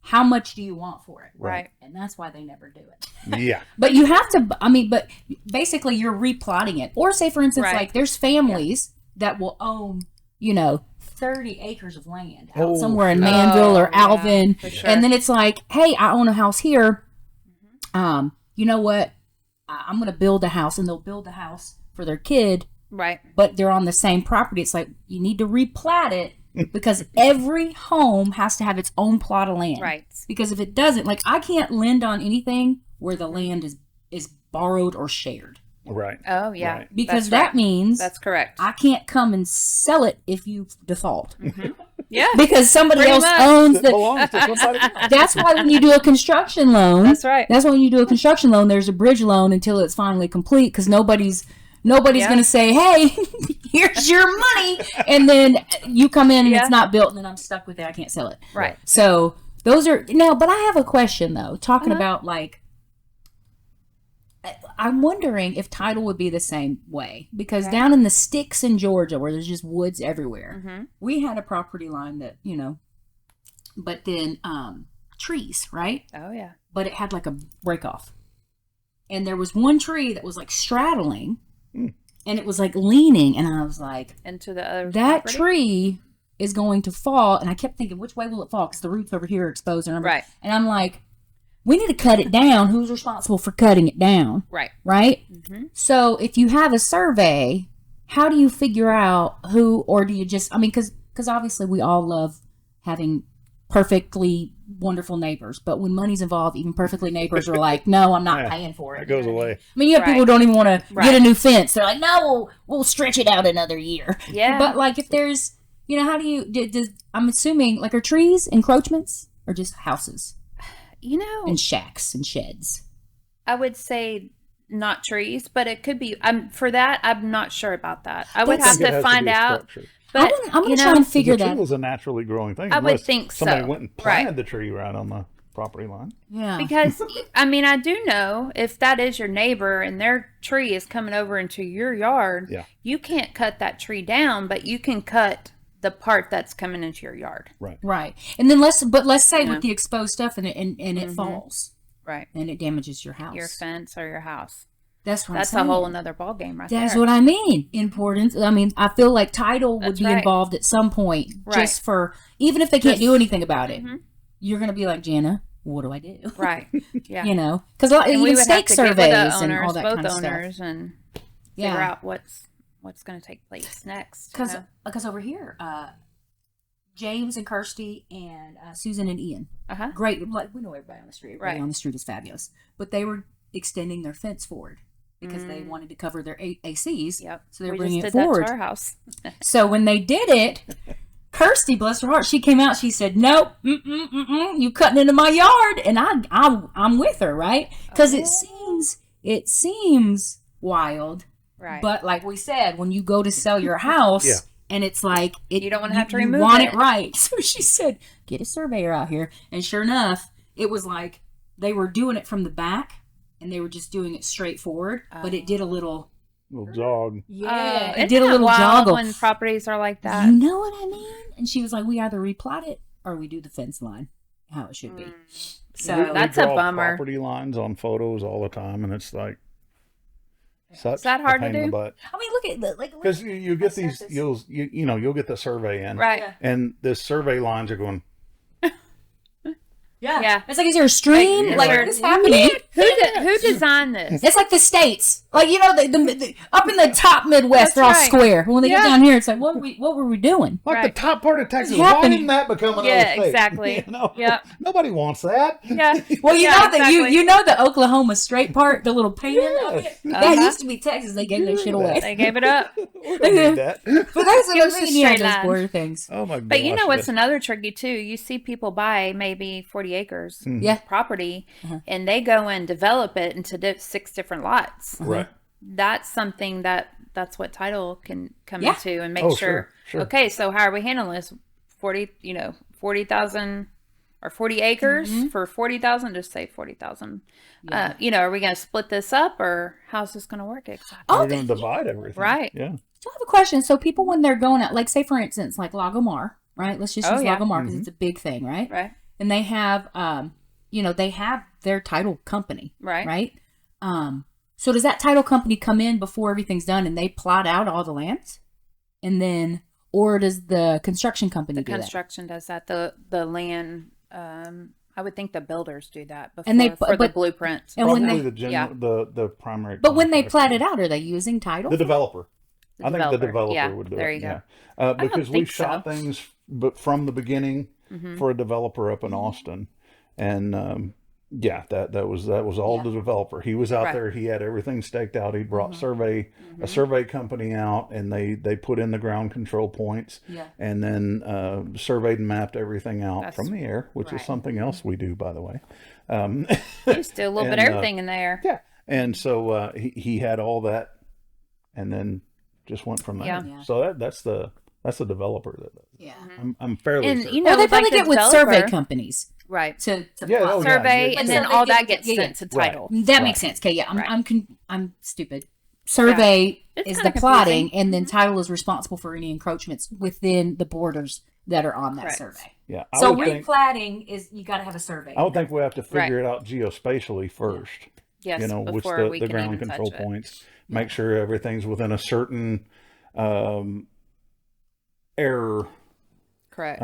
Speaker 2: How much do you want for it?
Speaker 3: Right.
Speaker 2: And that's why they never do it.
Speaker 4: Yeah.
Speaker 2: But you have to, I mean, but basically you're replotting it. Or say, for instance,
Speaker 3: Right.
Speaker 2: like there's families that will own, 30 acres of land out
Speaker 4: Oh,
Speaker 2: somewhere in
Speaker 4: sure.
Speaker 2: Manville or
Speaker 3: yeah,
Speaker 2: Alvin.
Speaker 3: for sure.
Speaker 2: And then it's like, hey, I own a house here. You know what? I'm going to build a house, and they'll build the house for their kid,
Speaker 3: Right.
Speaker 2: but they're on the same property. It's like, you need to replat it because every home has to have its own plot of land.
Speaker 3: Right.
Speaker 2: Because if it doesn't, like, I can't lend on anything where the land is borrowed or shared.
Speaker 4: Right.
Speaker 3: Oh, yeah.
Speaker 4: Right.
Speaker 2: Because
Speaker 3: That's
Speaker 2: that means
Speaker 3: That's correct.
Speaker 2: I can't come and sell it if you default.
Speaker 3: Yeah.
Speaker 2: Because somebody
Speaker 3: Pretty
Speaker 2: else
Speaker 3: much.
Speaker 2: owns
Speaker 4: It
Speaker 2: the.
Speaker 4: belongs to somebody else.
Speaker 2: That's why when you do a construction loan,
Speaker 3: That's right.
Speaker 2: That's why when you do a construction loan, there's a bridge loan until it's finally complete, because nobody's
Speaker 3: Yeah.
Speaker 2: going to say, "Hey, here's your money," and then you come in and
Speaker 3: Yeah.
Speaker 2: it's not built, and then I'm stuck with it. I can't sell it.
Speaker 3: Right.
Speaker 2: So those are no. But I have a question though. Talking about like, I'm wondering if title would be the same way, because down in the sticks in Georgia, where there's just woods everywhere, we had a property line that but then trees, right?
Speaker 3: Oh, yeah.
Speaker 2: But it had like a break off. And there was one tree that was like straddling and it was like leaning. And I was like,
Speaker 3: Into the other
Speaker 2: that
Speaker 3: property?
Speaker 2: tree is going to fall. And I kept thinking, which way will it fall? Because the roots over here are exposed. And
Speaker 3: Right.
Speaker 2: And I'm like, we need to cut it down. Who's responsible for cutting it down?
Speaker 3: Right.
Speaker 2: Right?
Speaker 3: Mm-hmm.
Speaker 2: So if you have a survey, how do you figure out who, or do you just, because obviously we all love having perfectly wonderful neighbors, but when money's involved, even perfectly neighbors are like, no, I'm not
Speaker 4: Yeah,
Speaker 2: paying for it.
Speaker 4: that goes
Speaker 2: You know what I
Speaker 4: away.
Speaker 2: mean? I mean, you have people who
Speaker 3: Right.
Speaker 2: don't even want to
Speaker 3: Right.
Speaker 2: get a new fence. They're like, no, we'll stretch it out another year.
Speaker 3: Yeah.
Speaker 2: But like, if there's, how do you? I'm assuming like, are trees encroachments or just houses and shacks and sheds?
Speaker 3: I would say not trees, but it could be. For that, I'm not sure about that. I would
Speaker 2: That's-
Speaker 3: have
Speaker 4: I think it
Speaker 3: to
Speaker 4: has
Speaker 3: find
Speaker 4: be a
Speaker 3: out.
Speaker 4: structure.
Speaker 3: But
Speaker 2: I'm gonna try and figure
Speaker 4: The tree
Speaker 2: that.
Speaker 4: was a naturally growing thing.
Speaker 3: I would
Speaker 4: unless
Speaker 3: think
Speaker 4: somebody
Speaker 3: so.
Speaker 4: went and
Speaker 3: Right.
Speaker 4: planted the tree right on the property line.
Speaker 2: Yeah.
Speaker 3: Because I do know if that is your neighbor and their tree is coming over into your yard,
Speaker 4: Yeah.
Speaker 3: you can't cut that tree down, but you can cut the part that's coming into your yard.
Speaker 2: Right. And then let's say
Speaker 3: Yeah.
Speaker 2: with the exposed stuff and it falls
Speaker 3: Right.
Speaker 2: and it damages your house.
Speaker 3: Your fence or your house.
Speaker 2: That's what
Speaker 3: That's
Speaker 2: I'm
Speaker 3: a
Speaker 2: saying.
Speaker 3: whole another ball game right
Speaker 2: That's
Speaker 3: there.
Speaker 2: what I mean. Importance. I feel like title would
Speaker 3: That's
Speaker 2: be
Speaker 3: right.
Speaker 2: involved at some point,
Speaker 3: Right.
Speaker 2: just for, even if they can't
Speaker 3: Just-
Speaker 2: do anything about it.
Speaker 3: Mhm.
Speaker 2: You're gonna be like, Jana, what do I do?
Speaker 3: Right. Yeah.
Speaker 2: Because
Speaker 3: And we
Speaker 2: even
Speaker 3: would have
Speaker 2: stake
Speaker 3: to get with the
Speaker 2: surveys and
Speaker 3: owners,
Speaker 2: all that
Speaker 3: both
Speaker 2: kind of stuff.
Speaker 3: owners, and
Speaker 2: Yeah.
Speaker 3: figure out what's going to take place next. you know?
Speaker 2: Because over here, James and Kirsty and Susan and Ian,
Speaker 3: Uh-huh.
Speaker 2: great. Like, we know everybody on the street. Everybody
Speaker 3: Right.
Speaker 2: on the street is fabulous, but they were extending their fence forward because they wanted to cover their ACs.
Speaker 3: Yep.
Speaker 2: So they're
Speaker 3: We
Speaker 2: bringing
Speaker 3: just
Speaker 2: it
Speaker 3: did
Speaker 2: forward.
Speaker 3: that to our house.
Speaker 2: So when they did it, Kirsty, bless her heart, she came out. She said, "Nope, you cutting into my yard," and I'm with her, right? Because it seems wild,
Speaker 3: Right.
Speaker 2: but like we said, when you go to sell your house,
Speaker 4: Yeah.
Speaker 2: and it's like
Speaker 3: You don't wanna have to
Speaker 2: you
Speaker 3: remove
Speaker 2: want
Speaker 3: it.
Speaker 2: it right. So she said, "Get a surveyor out here," and sure enough, it was like they were doing it from the back, and they were just doing it straight forward, but it did a little.
Speaker 4: Little jog.
Speaker 2: Yeah, it
Speaker 3: Isn't
Speaker 2: did a
Speaker 3: that
Speaker 2: little
Speaker 3: wild
Speaker 2: joggle.
Speaker 3: when properties are like that.
Speaker 2: You know what I mean? And she was like, we either replot it or we do the fence line how it should be. So
Speaker 3: That's
Speaker 4: we
Speaker 3: a
Speaker 4: draw
Speaker 3: bummer.
Speaker 4: Property lines on photos all the time, and it's like such
Speaker 3: Is that hard
Speaker 4: a
Speaker 3: to
Speaker 4: pain in the
Speaker 3: do?
Speaker 4: butt.
Speaker 2: I mean, look at the
Speaker 4: Because you get these,
Speaker 2: surface.
Speaker 4: you'll get the survey in,
Speaker 3: Right.
Speaker 2: Yeah.
Speaker 4: and the survey lines are going.
Speaker 3: Yeah.
Speaker 2: It's like, is there a stream?
Speaker 3: Like,
Speaker 2: Like,
Speaker 3: is there-
Speaker 2: this happening?
Speaker 3: Who designed this?
Speaker 2: It's like the states, like the up in the top Midwest,
Speaker 3: That's
Speaker 2: they're all
Speaker 3: right.
Speaker 2: square. When they get
Speaker 3: Yeah.
Speaker 2: down here, it's like, what were we doing?
Speaker 4: Like
Speaker 3: Right.
Speaker 4: the top part of Texas,
Speaker 2: What's
Speaker 4: why
Speaker 2: happening?
Speaker 4: didn't that become another
Speaker 3: Yeah,
Speaker 4: state?
Speaker 3: exactly.
Speaker 2: Yep.
Speaker 4: Nobody wants that.
Speaker 3: Yeah.
Speaker 2: Well, you
Speaker 3: Yeah,
Speaker 2: know that
Speaker 3: exactly.
Speaker 2: you know the Oklahoma straight part, the little pan of it.
Speaker 4: Yes.
Speaker 2: That
Speaker 3: Uh-huh.
Speaker 2: used to be Texas. They gave that shit away.
Speaker 3: They gave it up.
Speaker 4: We don't need that.
Speaker 2: But that's what
Speaker 3: Give
Speaker 2: I'm
Speaker 3: us a
Speaker 2: saying. Yeah,
Speaker 3: straight
Speaker 2: those
Speaker 3: line.
Speaker 2: border things.
Speaker 4: Oh my god!
Speaker 3: But you know what's another tricky too? You see people buy maybe 40 acres
Speaker 2: Yeah.
Speaker 3: property, and they go and develop it into 6 different lots.
Speaker 4: right?
Speaker 3: That's something that's what title can come
Speaker 2: Yeah.
Speaker 3: into and make
Speaker 4: Oh,
Speaker 3: sure.
Speaker 4: sure.
Speaker 3: Okay, so how are we handling this? 40,000 or 40 acres for 40,000. Just say 40,000. Are we going to split this up, or how's this going to work exactly?
Speaker 2: Oh,
Speaker 4: We're going to divide everything,
Speaker 3: Right.
Speaker 4: Yeah.
Speaker 2: So I have a question. So people, when they're going out, like say for instance, like Lagomar, right? Let's just use Lagomar because it's a big thing, right?
Speaker 3: Right.
Speaker 2: And they have, they have their title company,
Speaker 3: Right.
Speaker 2: Right. So does that title company come in before everything's done and they plot out all the lands, and then, or does the construction company do
Speaker 3: Construction does that. The land. I would think the builders do that before
Speaker 2: And they-
Speaker 3: for the
Speaker 2: but-
Speaker 3: blueprint.
Speaker 2: And when
Speaker 4: Probably
Speaker 2: they-
Speaker 4: the primary.
Speaker 2: that? But when they
Speaker 4: contractor.
Speaker 2: plat it out, are they using title?
Speaker 4: The developer. I think the
Speaker 3: developer.
Speaker 4: developer
Speaker 3: Yeah,
Speaker 4: would do
Speaker 3: there
Speaker 4: it.
Speaker 3: you go.
Speaker 4: Yeah. Because we
Speaker 3: think
Speaker 4: shot
Speaker 3: so.
Speaker 4: things, but from the beginning for a developer up in Austin, and that was all the developer. He was out
Speaker 3: Right.
Speaker 4: there. He had everything staked out. He brought a survey company out, and they put in the ground control points, and then surveyed and mapped everything out from the air, which is something else we do, by the way.
Speaker 3: Just do a little bit of everything in there.
Speaker 4: Yeah, and so he had all that, and then just went from there.
Speaker 3: Yeah.
Speaker 4: So that's the developer that does.
Speaker 2: Yeah.
Speaker 4: I'm fairly
Speaker 3: And
Speaker 4: certain.
Speaker 3: you know,
Speaker 2: Well, they
Speaker 3: like
Speaker 2: probably
Speaker 3: the
Speaker 2: get with
Speaker 3: developer-
Speaker 2: survey companies
Speaker 3: right?
Speaker 2: to
Speaker 4: Yeah,
Speaker 2: plot.
Speaker 4: oh, yeah.
Speaker 3: Survey,
Speaker 4: Yeah.
Speaker 3: and then
Speaker 2: So
Speaker 3: all
Speaker 2: they
Speaker 3: that
Speaker 2: get-
Speaker 3: gets sent to title.
Speaker 2: That makes sense. Okay, yeah,
Speaker 3: Right.
Speaker 2: I'm stupid. Survey
Speaker 3: It's
Speaker 2: is
Speaker 3: kinda
Speaker 2: the plotting,
Speaker 3: confusing. Mm-hmm.
Speaker 2: and then title is responsible for any encroachments within the borders that are on that
Speaker 3: Correct.
Speaker 2: survey.
Speaker 4: Yeah,
Speaker 2: So
Speaker 4: would think,
Speaker 2: replatting is you got to have a survey.
Speaker 4: I would think we have to figure it out geospatially first.
Speaker 3: Yes,
Speaker 4: Which
Speaker 3: before we
Speaker 4: the
Speaker 3: can
Speaker 4: ground
Speaker 3: even
Speaker 4: control
Speaker 3: touch it.
Speaker 4: points. Make sure everything's within a certain error.
Speaker 3: Correct.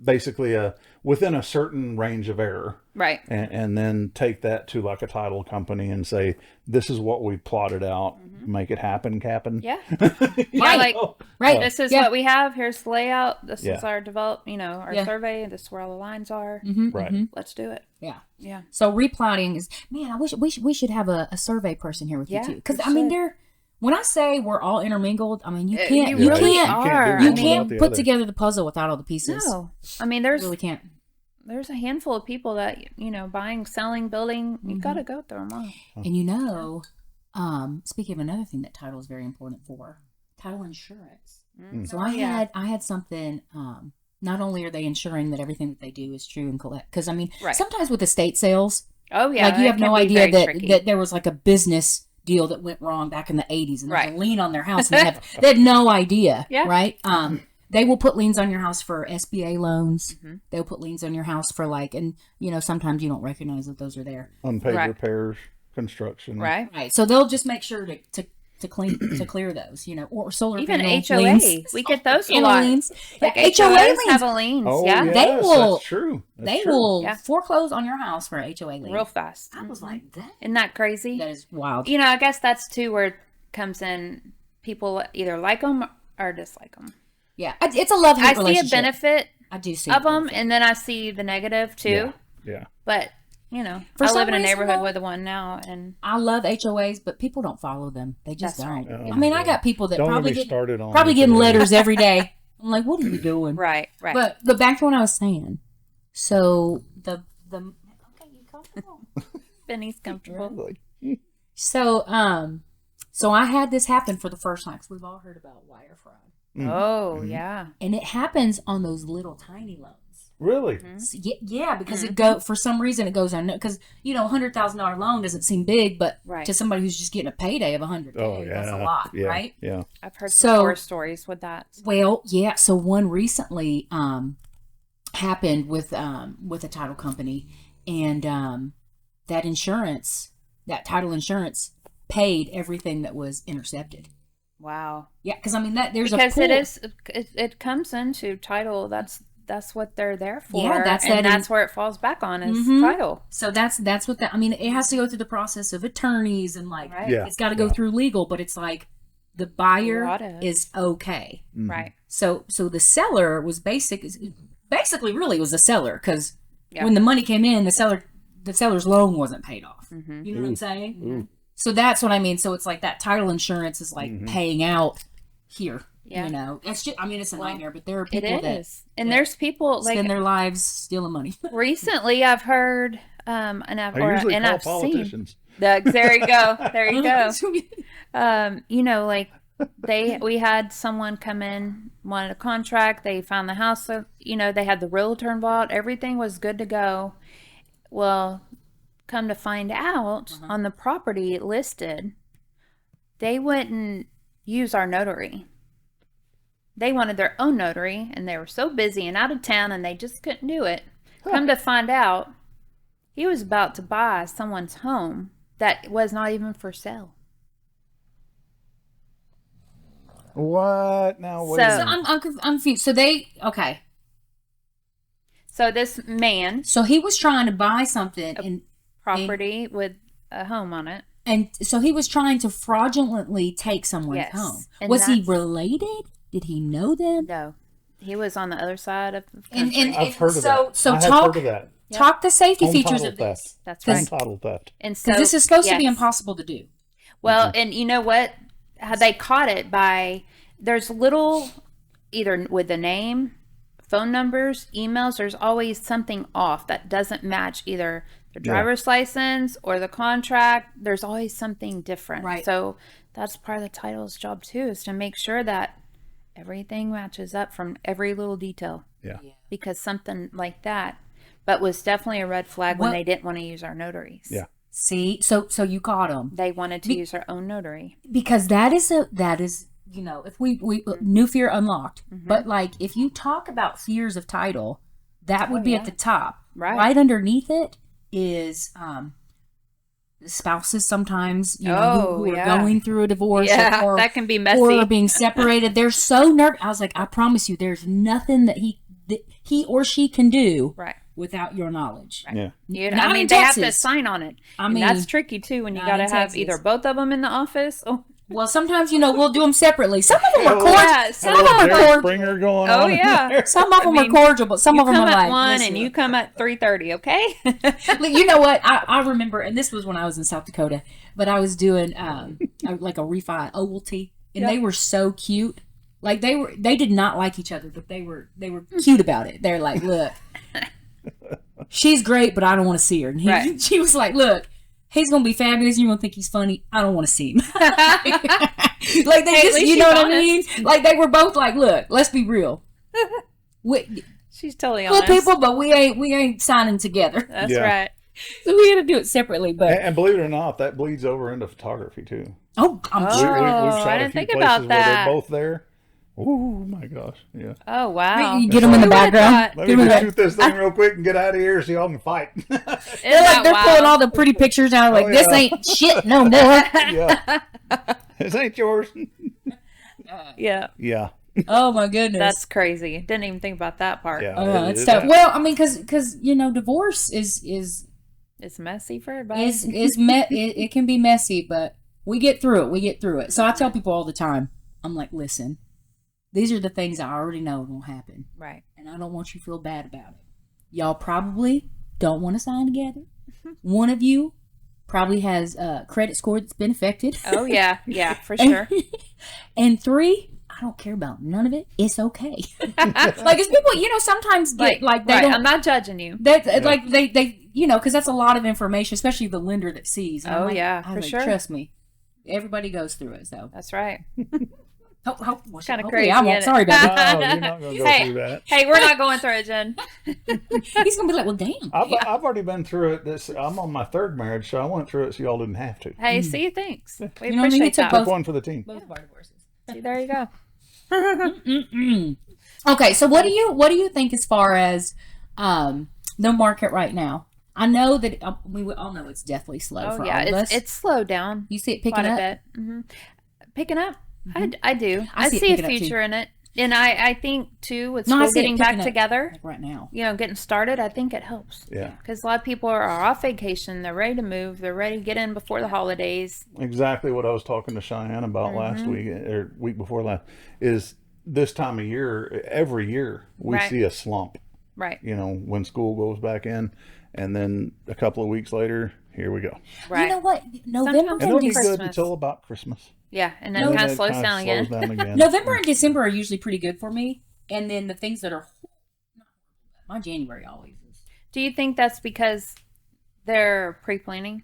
Speaker 4: Basically within a certain range of error,
Speaker 3: right.
Speaker 4: and then take that to like a title company and say, this is what we plotted out, make it happen, Captain.
Speaker 3: Yeah.
Speaker 2: Right.
Speaker 3: Like
Speaker 2: Right.
Speaker 3: this is
Speaker 2: Yeah.
Speaker 3: what we have. Here's the layout. This
Speaker 4: Yeah.
Speaker 3: is our our
Speaker 2: Yeah.
Speaker 3: survey. This is where all the lines are.
Speaker 4: Right.
Speaker 3: Let's do it.
Speaker 2: Yeah.
Speaker 3: Yeah.
Speaker 2: So replotting is, man, I wish we should have a survey person here with
Speaker 3: Yeah,
Speaker 2: you too. Because
Speaker 3: we
Speaker 2: I mean,
Speaker 3: should.
Speaker 2: when I say we're all intermingled, I mean you
Speaker 3: You
Speaker 2: can't
Speaker 3: really
Speaker 2: can't
Speaker 3: are.
Speaker 4: do
Speaker 2: you
Speaker 4: one
Speaker 2: can't
Speaker 4: without the
Speaker 2: put
Speaker 4: other.
Speaker 2: together the puzzle without all the pieces.
Speaker 3: No, I mean
Speaker 2: You
Speaker 3: there's
Speaker 2: really can't.
Speaker 3: a handful of people that buying, selling, building. You got to go through them all.
Speaker 2: And speaking of another thing that title is very important for, title insurance. So
Speaker 3: Oh,
Speaker 2: I had something. Not only are they ensuring that everything that they do is true and correct, because I mean,
Speaker 3: Right.
Speaker 2: sometimes with estate sales,
Speaker 3: Oh yeah,
Speaker 2: like you
Speaker 3: it
Speaker 2: have
Speaker 3: can
Speaker 2: no
Speaker 3: be
Speaker 2: idea
Speaker 3: very
Speaker 2: that
Speaker 3: tricky.
Speaker 2: that there was like a business deal that went wrong back in the 80s, and there's
Speaker 3: Right.
Speaker 2: a lien on their house, and they had no idea.
Speaker 3: Yeah.
Speaker 2: Right. They will put liens on your house for SBA loans.
Speaker 3: Mm-hmm.
Speaker 2: They'll put liens on your house for and sometimes you don't recognize that those are there.
Speaker 4: Unpaid
Speaker 3: Right.
Speaker 4: repairs, construction.
Speaker 3: right.
Speaker 2: Right. So they'll just make sure to clear those, or solar
Speaker 3: Even
Speaker 2: panel
Speaker 3: HOA,
Speaker 2: liens.
Speaker 3: we get those a
Speaker 2: Panel
Speaker 3: lot.
Speaker 2: liens.
Speaker 3: Like
Speaker 2: Yeah,
Speaker 3: HOAs
Speaker 2: HOA liens.
Speaker 3: have a liens.
Speaker 4: Oh,
Speaker 3: yeah,
Speaker 4: yes,
Speaker 2: They will-
Speaker 4: That's true. That's
Speaker 2: They
Speaker 4: true.
Speaker 2: will
Speaker 3: Yeah.
Speaker 2: foreclose on your house for a HOA lien.
Speaker 3: real fast.
Speaker 2: I was like, that
Speaker 3: Isn't that crazy?
Speaker 2: is wild.
Speaker 3: I guess that's too where it comes in. People either like them or dislike them.
Speaker 2: Yeah, it's a love-hate
Speaker 3: I see a
Speaker 2: relationship.
Speaker 3: benefit
Speaker 2: I do see
Speaker 3: of
Speaker 2: the
Speaker 3: them,
Speaker 2: benefit.
Speaker 3: and then I see the negative too.
Speaker 4: Yeah.
Speaker 3: But
Speaker 2: For
Speaker 3: I
Speaker 2: some
Speaker 3: live in a
Speaker 2: reason,
Speaker 3: neighborhood
Speaker 2: though,
Speaker 3: with one now, and
Speaker 2: I love HOAs, but people don't follow them. They just
Speaker 3: That's
Speaker 2: don't.
Speaker 3: right.
Speaker 2: I mean, I got people that
Speaker 4: Don't
Speaker 2: probably
Speaker 4: get me
Speaker 2: get
Speaker 4: started on
Speaker 2: getting
Speaker 4: HOAs.
Speaker 2: letters every day. I'm like, what are you doing?
Speaker 3: right.
Speaker 2: But back to what I was saying. So the okay, you comfortable?
Speaker 3: Benny's comfortable.
Speaker 2: So I had this happen for the first time because we've all heard about wire fraud,
Speaker 3: Oh yeah.
Speaker 2: and it happens on those little tiny loans.
Speaker 4: Really?
Speaker 2: So, yeah, because for some reason it goes on because $100,000 loan doesn't seem big, but
Speaker 3: Right.
Speaker 2: to somebody who's just getting a payday of $100K,
Speaker 4: Oh, yeah.
Speaker 2: that's a lot,
Speaker 4: Yeah.
Speaker 2: right?
Speaker 4: Yeah.
Speaker 3: I've heard
Speaker 2: So-
Speaker 3: some horror stories with that.
Speaker 2: Well, yeah. So one recently happened with a title company, and that title insurance paid everything that was intercepted.
Speaker 3: Wow.
Speaker 2: Yeah, because I mean there's
Speaker 3: Because
Speaker 2: a pool.
Speaker 3: it comes into title. That's what they're there for.
Speaker 2: Yeah, that's
Speaker 3: and
Speaker 2: that
Speaker 3: that's where it falls back on is
Speaker 2: Mhm.
Speaker 3: title.
Speaker 2: So that's what that. I mean, it has to go through the process of attorneys and
Speaker 3: Right.
Speaker 4: Yeah.
Speaker 2: it's got to go through legal, but it's like the buyer
Speaker 3: lot of-
Speaker 2: is okay.
Speaker 3: Right.
Speaker 2: So the seller was basically really was the seller because
Speaker 3: Yeah.
Speaker 2: when the money came in, the seller's loan wasn't paid off.
Speaker 3: Mm-hmm.
Speaker 2: You know what I'm saying?
Speaker 4: Ooh.
Speaker 2: So that's what I mean. So it's like that title insurance is like paying out here.
Speaker 3: Yeah.
Speaker 2: It's just, I mean, it's a nightmare, but there are
Speaker 3: It
Speaker 2: people that
Speaker 3: is. And there's people
Speaker 2: spend
Speaker 3: like
Speaker 2: their lives stealing money.
Speaker 3: recently I've heard and I've
Speaker 4: I usually call
Speaker 3: I've seen
Speaker 4: politicians.
Speaker 3: there you go. There you go. Like we had someone come in, wanted a contract, they found the house, so they had the realtor involved, everything was good to go. Well, come to find out on the property listed, they went and use our notary. They wanted their own notary, and they were so busy and out of town, and they just couldn't do it. Come to find out, he was about to buy someone's home that was not even for sale.
Speaker 4: What? Now, wait
Speaker 3: So-
Speaker 4: a
Speaker 2: So
Speaker 4: minute.
Speaker 2: I'm confused. Okay.
Speaker 3: So this man,
Speaker 2: So he was trying to buy something,
Speaker 3: property with a home on it.
Speaker 2: and so he was trying to fraudulently take someone's
Speaker 3: Yes.
Speaker 2: home.
Speaker 3: And
Speaker 2: Was he
Speaker 3: that's-
Speaker 2: related? Did he know them?
Speaker 3: No, he was on the other side of the
Speaker 2: And,
Speaker 3: country.
Speaker 2: and,
Speaker 4: I've heard of
Speaker 2: so,
Speaker 4: that.
Speaker 2: So
Speaker 4: I have
Speaker 2: talk
Speaker 4: heard of that.
Speaker 2: talk the safety
Speaker 4: Home
Speaker 2: features
Speaker 4: title
Speaker 2: of this.
Speaker 4: theft.
Speaker 3: That's
Speaker 2: Home
Speaker 3: right.
Speaker 4: Title theft.
Speaker 3: And so
Speaker 2: Because this is supposed to be
Speaker 3: yes.
Speaker 2: impossible to do.
Speaker 3: Well, and you know what? How they caught it by there's little either with the name, phone numbers, emails. There's always something off that doesn't match either the driver's license or the contract. There's always something different.
Speaker 2: Right.
Speaker 3: So that's part of the title's job too, is to make sure that everything matches up from every little detail.
Speaker 4: Yeah.
Speaker 3: Because something like that, but was definitely a red flag when
Speaker 2: Well-
Speaker 3: they didn't want to use our notaries.
Speaker 4: Yeah.
Speaker 2: See, so you caught him
Speaker 3: They wanted to use their own notary.
Speaker 2: because that is if we new fear unlocked. But like if you talk about fears of title, that would be at the top.
Speaker 3: Right.
Speaker 2: Right underneath it is spouses sometimes who are
Speaker 3: yeah.
Speaker 2: going through a divorce
Speaker 3: Yeah,
Speaker 2: or
Speaker 3: that can be messy.
Speaker 2: or being separated. They're so nervous. I was like, I promise you, there's nothing that he or she can do
Speaker 3: Right.
Speaker 2: without your knowledge.
Speaker 4: Yeah.
Speaker 2: Not
Speaker 3: I mean,
Speaker 2: in
Speaker 3: they have to
Speaker 2: Texas.
Speaker 3: sign on it.
Speaker 2: I
Speaker 3: And
Speaker 2: mean,
Speaker 3: that's tricky too when you
Speaker 2: not
Speaker 3: got to
Speaker 2: in
Speaker 3: have
Speaker 2: Texas.
Speaker 3: either both of them in the office. Oh,
Speaker 2: Well, sometimes we'll do them separately. Some of them are
Speaker 4: Oh,
Speaker 2: cordial.
Speaker 3: yeah,
Speaker 2: Some of them are
Speaker 4: Jerry
Speaker 2: cordial.
Speaker 4: Springer going
Speaker 3: oh
Speaker 4: on. in
Speaker 3: yeah.
Speaker 4: there.
Speaker 2: Some of them are cordial, but some
Speaker 3: You
Speaker 2: of them
Speaker 3: come
Speaker 2: are
Speaker 3: at
Speaker 2: like
Speaker 3: 1
Speaker 2: listen.
Speaker 3: and you come at 3:30. Okay.
Speaker 2: Look, you know what? I remember, and this was when I was in South Dakota, but I was doing like a refi ovaltine, and they were so cute. Like they did not like each other, but they were cute about it. They're like, look, she's great, but I don't want to see her. And
Speaker 3: Right.
Speaker 2: she was like, look, he's gonna be fabulous. You're gonna think he's funny. I don't want to see him. Like they
Speaker 3: Hey, at
Speaker 2: just,
Speaker 3: least
Speaker 2: you know
Speaker 3: she's
Speaker 2: what I mean? Like they were both like, look, let's be real. We
Speaker 3: She's totally
Speaker 2: cool
Speaker 3: honest.
Speaker 2: people, but we ain't signing together.
Speaker 3: That's
Speaker 4: Yeah.
Speaker 3: right.
Speaker 2: So we had to do it separately. But
Speaker 4: And believe it or not, that bleeds over into photography too.
Speaker 2: oh, I'm
Speaker 3: Oh.
Speaker 2: sure.
Speaker 4: We've
Speaker 3: I
Speaker 4: shot a
Speaker 3: didn't
Speaker 4: few
Speaker 3: think
Speaker 4: places
Speaker 3: about
Speaker 4: where
Speaker 3: that.
Speaker 4: they're both there. Oh my gosh. Yeah.
Speaker 3: Oh wow.
Speaker 2: You get them in the
Speaker 3: Who would've
Speaker 2: background.
Speaker 3: thought?
Speaker 4: Let
Speaker 2: Get
Speaker 4: me
Speaker 2: 'em in
Speaker 4: just
Speaker 2: the-
Speaker 4: shoot this thing real quick and get out of here so y'all can fight.
Speaker 3: Isn't
Speaker 2: They're like
Speaker 3: that
Speaker 2: they're
Speaker 3: wild?
Speaker 2: pulling all the pretty pictures out. Like
Speaker 4: Oh,
Speaker 2: this
Speaker 4: yeah.
Speaker 2: ain't shit no more.
Speaker 4: Yeah. This ain't yours.
Speaker 3: Yeah.
Speaker 4: Yeah.
Speaker 2: Oh my goodness.
Speaker 3: That's crazy. Didn't even think about that part.
Speaker 4: Yeah.
Speaker 2: Oh,
Speaker 4: It-
Speaker 2: it's
Speaker 4: it
Speaker 2: tough.
Speaker 4: happens.
Speaker 2: Well, I mean, because divorce is
Speaker 3: It's messy for everybody.
Speaker 2: it can be messy, but we get through it. We get through it. So I tell people all the time, I'm like, listen, these are the things I already know will happen,
Speaker 3: Right.
Speaker 2: and I don't want you to feel bad about it. Y'all probably don't want to sign together. One of you probably has a credit score that's been affected.
Speaker 3: Oh yeah. Yeah, for sure.
Speaker 2: And 3, I don't care about none of it. It's okay. Like, it's people, sometimes get like they
Speaker 3: right.
Speaker 2: don't.
Speaker 3: I'm not judging you.
Speaker 2: That like they because that's a lot of information, especially the lender that sees. And I'm
Speaker 3: Oh,
Speaker 2: like,
Speaker 3: yeah,
Speaker 2: I'm
Speaker 3: for
Speaker 2: like,
Speaker 3: sure.
Speaker 2: Trust me, everybody goes through it. So,
Speaker 3: That's right.
Speaker 2: kind of
Speaker 3: crazy,
Speaker 2: I won't.
Speaker 3: isn't it?
Speaker 2: Sorry, baby.
Speaker 4: Oh, you're not going to go
Speaker 3: Hey.
Speaker 4: through that.
Speaker 3: Hey, we're not going through it, Jen.
Speaker 2: He's gonna be like, well, damn.
Speaker 4: I've already been through it. I'm on my 3rd marriage, so I went through it so y'all didn't have to.
Speaker 3: Hey, see, thanks. We
Speaker 2: You know what I mean?
Speaker 3: appreciate
Speaker 2: It took
Speaker 3: that.
Speaker 4: Took one for the team.
Speaker 2: Both of our divorces.
Speaker 3: See, there you go.
Speaker 2: Okay, so what do you think as far as the market right now? I know that we all know it's definitely slow
Speaker 3: Oh
Speaker 2: for
Speaker 3: yeah,
Speaker 2: all of us.
Speaker 3: it's slowed down
Speaker 2: You see it
Speaker 3: quite
Speaker 2: picking
Speaker 3: a
Speaker 2: up.
Speaker 3: bit. Picking up. I do.
Speaker 2: I
Speaker 3: I
Speaker 2: see it
Speaker 3: see a
Speaker 2: picking up, too.
Speaker 3: future in it, and I think too with
Speaker 2: No, I
Speaker 3: school
Speaker 2: see it
Speaker 3: getting back
Speaker 2: picking up.
Speaker 3: together.
Speaker 2: Like right now.
Speaker 3: Getting started. I think it helps.
Speaker 4: Yeah.
Speaker 3: Because a lot of people are off vacation. They're ready to move. They're ready to get in before the holidays.
Speaker 4: Exactly what I was talking to Cheyenne about last week or week before last is this time of year, every year we
Speaker 3: Right.
Speaker 4: see a slump,
Speaker 3: Right.
Speaker 4: when school goes back in, and then a couple of weeks later, here we go.
Speaker 3: Right.
Speaker 2: You know what? November
Speaker 3: Sometimes
Speaker 4: And
Speaker 2: and
Speaker 4: it'll be
Speaker 3: Christmas.
Speaker 4: good until about Christmas.
Speaker 3: Yeah, and then
Speaker 2: No,
Speaker 3: it kind
Speaker 4: then
Speaker 3: of slows
Speaker 4: kinda
Speaker 3: down again.
Speaker 4: slows down again.
Speaker 2: November and December are usually pretty good for me, and then the things that are my January always is.
Speaker 3: Do you think that's because they're pre-planning?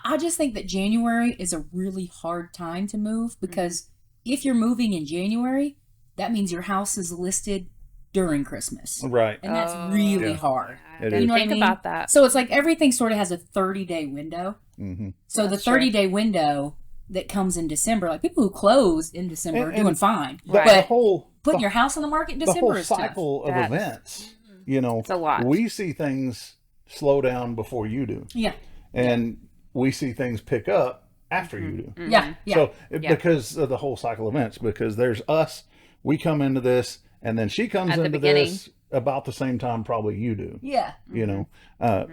Speaker 2: I just think that January is a really hard time to move because if you're moving in January, that means your house is listed during Christmas,
Speaker 4: Right.
Speaker 2: and that's really
Speaker 4: Yeah.
Speaker 2: hard.
Speaker 3: I
Speaker 4: It
Speaker 3: didn't
Speaker 4: is.
Speaker 2: You know what I
Speaker 3: think
Speaker 2: mean?
Speaker 3: about that.
Speaker 2: So it's like everything sort of has a 30-day window.
Speaker 4: Mm-hmm.
Speaker 2: So
Speaker 3: That's
Speaker 2: the 30-day window, that comes in December. Like people who close in December are
Speaker 4: And
Speaker 2: doing fine.
Speaker 4: the
Speaker 2: But
Speaker 4: whole
Speaker 2: putting your house on the market in
Speaker 4: the
Speaker 2: December
Speaker 4: whole
Speaker 2: is tough.
Speaker 4: cycle of
Speaker 3: That's-
Speaker 4: events. You know,
Speaker 3: It's a lot.
Speaker 4: we see things slow down before you do,
Speaker 2: Yeah.
Speaker 4: and we see things pick up after you do.
Speaker 2: Yeah. Yeah.
Speaker 4: So because of the whole cycle of events, because there's us, we come into this, and then she comes
Speaker 3: At the
Speaker 4: into
Speaker 3: beginning.
Speaker 4: this about the same time probably you do.
Speaker 2: yeah.
Speaker 4: You know,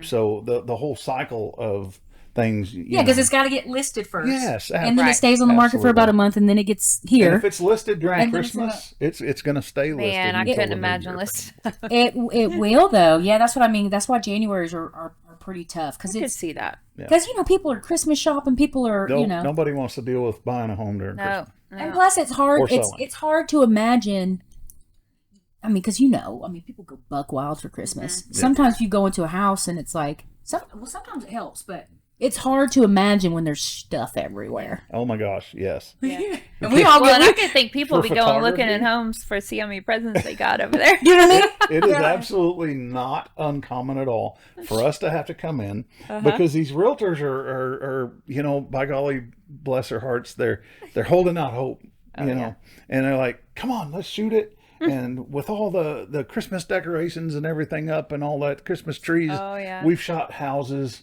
Speaker 4: so the whole cycle of things.
Speaker 2: Yeah, because it's got to get listed first.
Speaker 4: Yes,
Speaker 2: and then
Speaker 3: right.
Speaker 2: it stays on the market for
Speaker 4: Absolutely.
Speaker 2: about a month, and then it gets
Speaker 4: and
Speaker 2: here.
Speaker 4: if it's listed during
Speaker 2: And then it's
Speaker 4: Christmas, it's going to stay listed.
Speaker 3: Man, I
Speaker 4: until
Speaker 3: couldn't
Speaker 4: the new
Speaker 3: imagine
Speaker 4: year.
Speaker 3: this.
Speaker 2: It will though. Yeah, that's what I mean. That's why Januaries are pretty tough because
Speaker 3: I could
Speaker 2: it's
Speaker 3: see that.
Speaker 2: because people are Christmas shopping. People are
Speaker 4: Nobody wants to deal with buying a home during
Speaker 3: No.
Speaker 4: Christmas.
Speaker 2: and plus it's hard.
Speaker 4: Or
Speaker 2: It's
Speaker 4: selling.
Speaker 2: it's hard to imagine. I mean, because people go buck wild for Christmas. Sometimes you go into a house and it's like sometimes it helps, but it's hard to imagine when there's stuff everywhere.
Speaker 4: Oh my gosh, yes.
Speaker 2: And we all
Speaker 3: Well, and I
Speaker 2: get.
Speaker 3: could think people
Speaker 4: For
Speaker 3: be going looking
Speaker 4: photography?
Speaker 3: at homes for see how many presents they got over there.
Speaker 2: You know what I mean?
Speaker 4: It is absolutely not uncommon at all for us to have to come in because these realtors are by golly, bless their hearts, they're holding out hope, you know, and they're like, come on, let's shoot it. And with all the Christmas decorations and everything up and all that Christmas trees, we've shot houses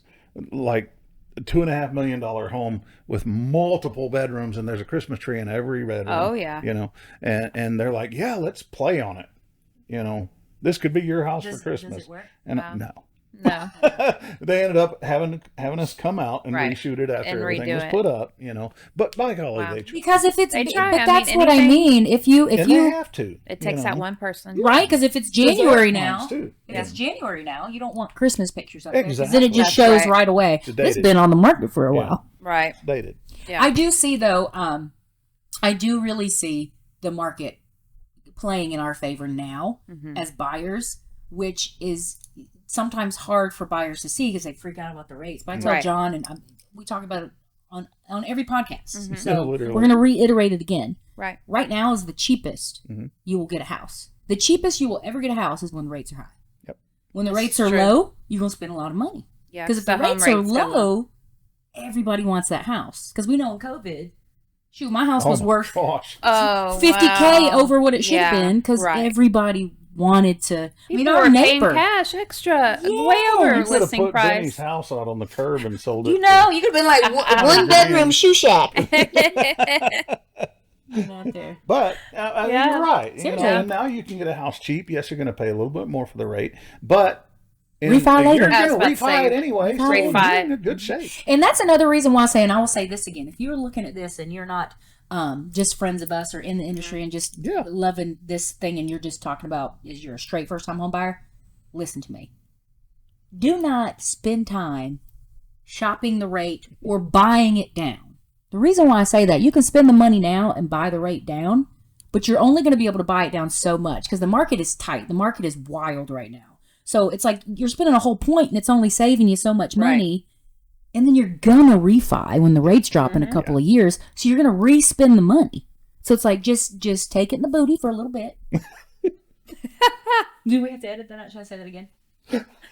Speaker 4: like a $2.5 million home with multiple bedrooms, and there's a Christmas tree in every bedroom.
Speaker 3: Oh, yeah.
Speaker 4: You know, and they're like, yeah, let's play on it. You know, this could be your house for Christmas.
Speaker 2: Does it work?
Speaker 4: And
Speaker 3: Wow.
Speaker 4: no.
Speaker 3: No.
Speaker 4: They ended up having us come out and
Speaker 3: Right.
Speaker 4: reshoot it after
Speaker 3: And
Speaker 4: everything
Speaker 3: redo
Speaker 4: was
Speaker 3: it.
Speaker 4: put up, you know. But by golly,
Speaker 3: Wow.
Speaker 4: they try.
Speaker 2: Because if it's
Speaker 3: They try.
Speaker 2: but
Speaker 3: I
Speaker 2: that's
Speaker 3: mean,
Speaker 2: what I
Speaker 3: anything-
Speaker 2: mean. If you
Speaker 4: And they have to.
Speaker 3: It takes
Speaker 4: you
Speaker 3: that
Speaker 4: know.
Speaker 3: one person.
Speaker 2: right, because if it's
Speaker 4: 'Cause they
Speaker 2: January
Speaker 4: have
Speaker 2: now,
Speaker 4: clients, too.
Speaker 2: if it's January now, you don't want Christmas pictures up there. 'Cause
Speaker 4: Exactly.
Speaker 2: then it just
Speaker 3: That's
Speaker 2: shows
Speaker 3: right.
Speaker 2: right away.
Speaker 4: It's
Speaker 2: It's
Speaker 4: dated.
Speaker 2: been on the market for a
Speaker 4: Yeah.
Speaker 2: while.
Speaker 3: Right.
Speaker 4: Dated.
Speaker 3: Yeah.
Speaker 2: I do see though. I do really see the market playing in our favor now as buyers, which is sometimes hard for buyers to see because they freak out about the rates. But I tell
Speaker 3: Right.
Speaker 2: John, and we talk about it on every podcast.
Speaker 4: Yeah,
Speaker 2: So
Speaker 4: literally.
Speaker 2: we're going to reiterate it again.
Speaker 3: Right.
Speaker 2: Right now is the cheapest
Speaker 4: Mm-hmm.
Speaker 2: you will get a house. The cheapest you will ever get a house is when the rates are high.
Speaker 4: Yep.
Speaker 2: When the rates are
Speaker 3: true.
Speaker 2: low, you're going to spend a lot of money.
Speaker 3: Yeah.
Speaker 2: Because if the
Speaker 3: home
Speaker 2: rates are
Speaker 3: go
Speaker 2: low, everybody wants that house. Because we know in COVID, shoot, my house was
Speaker 4: my
Speaker 2: worth
Speaker 4: gosh.
Speaker 3: Oh,
Speaker 2: 50K
Speaker 3: wow.
Speaker 2: over what it should have
Speaker 3: Yeah,
Speaker 2: been because
Speaker 3: right.
Speaker 2: everybody wanted to.
Speaker 3: People
Speaker 2: our
Speaker 3: were paying
Speaker 2: neighbor.
Speaker 3: cash extra, way
Speaker 2: Yeah.
Speaker 3: over
Speaker 4: You could have
Speaker 3: listing
Speaker 4: put Benny's
Speaker 3: price.
Speaker 4: house out on the curb and sold it.
Speaker 2: You know, you could have been like one bedroom shoe shack.
Speaker 4: But
Speaker 3: Yeah.
Speaker 4: you're right. You know,
Speaker 2: Seriously.
Speaker 4: and now you can get a house cheap. Yes, you're going to pay a little bit more for the rate, but
Speaker 2: Refi later.
Speaker 4: You're
Speaker 3: I was
Speaker 4: going to
Speaker 3: about to
Speaker 4: refi
Speaker 3: say,
Speaker 4: it anyway. So
Speaker 3: refi.
Speaker 4: you're in a good shape.
Speaker 2: And that's another reason why I say, and I will say this again: if you're looking at this and you're not just friends of us or in the industry and just
Speaker 4: Yeah.
Speaker 2: loving this thing, and you're just talking about is you're a straight first time home buyer, listen to me. Do not spend time shopping the rate or buying it down. The reason why I say that, you can spend the money now and buy the rate down, but you're only going to be able to buy it down so much because the market is tight. The market is wild right now. So it's like you're spending a whole point and it's only saving you so much money. And then you're going to refi when the rates drop in a couple of years. So you're going to re-spend the money. So it's like just take it in the booty for a little bit. Do we have to edit that out? Should I say that again?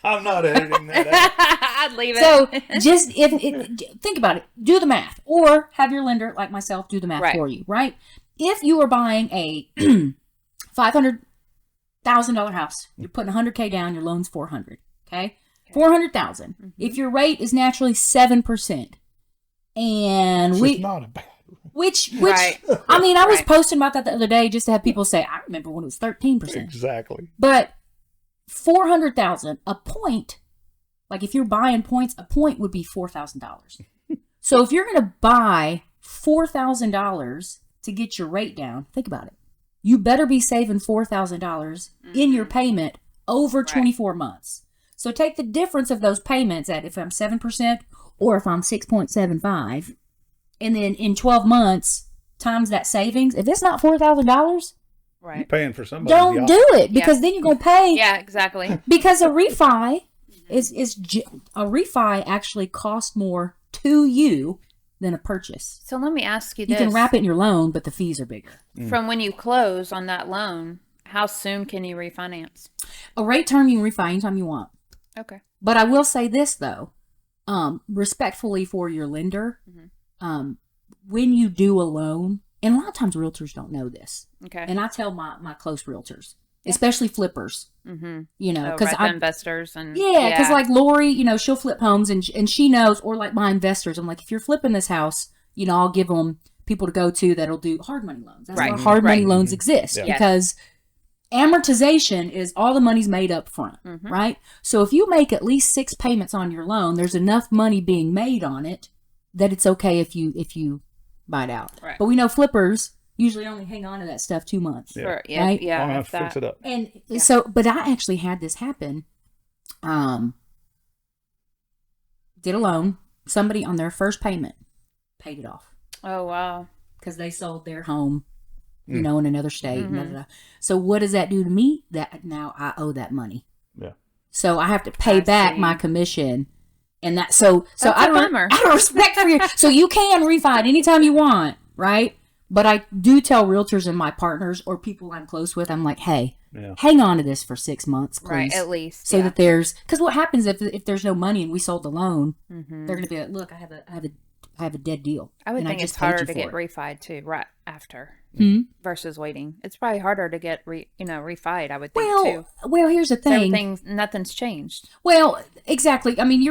Speaker 4: I'm not editing that out.
Speaker 3: I'd leave it.
Speaker 2: So just think about it. Do the math, or have your lender, like myself, do the math
Speaker 3: Right.
Speaker 2: for you. Right? If you are buying a $500,000 house, you're putting $100K down. Your loan's $400,000. Okay, $400,000. If your rate is naturally 7%, and
Speaker 4: So
Speaker 2: we
Speaker 4: it's not a bad.
Speaker 2: which
Speaker 3: Right.
Speaker 2: I mean, I was
Speaker 3: Right.
Speaker 2: posting about that the other day just to have people say, I remember when it was 13%.
Speaker 4: Exactly.
Speaker 2: But 400,000 a point, like if you're buying points, a point would be $4,000. So if you're going to buy $4,000 to get your rate down, think about it. You better be saving $4,000 in your payment over 24 months. So take the difference of those payments at if I'm 7% or if I'm 6.75, and then in 12 months times that savings. If it's not $4,000,
Speaker 4: You're
Speaker 3: right.
Speaker 4: paying for somebody.
Speaker 2: don't do it because then you're going to pay.
Speaker 3: Yeah, exactly.
Speaker 2: Because a refi a refi actually costs more to you than a purchase.
Speaker 3: So let me ask you
Speaker 2: You
Speaker 3: this.
Speaker 2: can wrap it in your loan, but the fees are bigger.
Speaker 3: From when you close on that loan, how soon can you refinance?
Speaker 2: A rate term you can refi anytime you want.
Speaker 3: Okay.
Speaker 2: But I will say this though, respectfully for your lender, when you do a loan, and a lot of times realtors don't know this.
Speaker 3: Okay.
Speaker 2: And I tell my close realtors, especially flippers, you know,
Speaker 3: because investors and
Speaker 2: because like Lori, you know, she'll flip homes and she knows, or like my investors, I'm like, if you're flipping this house, you know, I'll give them people to go to that'll do hard money loans. That's why hard money loans exist, because amortization is all the money's made up front, right? So if you make at least 6 payments on your loan, there's enough money being made on it that it's okay if you buy it out. Right. But we know flippers usually only hang on to that stuff 2 months.
Speaker 3: Yeah.
Speaker 2: Right?
Speaker 3: Yeah.
Speaker 4: Long enough to fix it up.
Speaker 2: And so, but I actually had this happen. Did a loan. Somebody on their first payment paid it off.
Speaker 3: Oh, wow.
Speaker 2: Because they sold their home, you know, in another state. So what does that do to me? That now I owe that money. Yeah. So I have to pay back my commission. And that, so out of respect for you, so you can refi it anytime you want, right? But I do tell realtors and my partners or people I'm close with, I'm like, hey, hang on to this for 6 months, please.
Speaker 3: Right, at least.
Speaker 2: So that because what happens if there's no money and we sold the loan, they're going to be like, look, I have a dead deal.
Speaker 3: I would think it's harder to get refied too, right after versus waiting. It's probably harder to get refied, I would think too.
Speaker 2: Well, here's the thing.
Speaker 3: Nothing's changed.
Speaker 2: Well, exactly. I mean,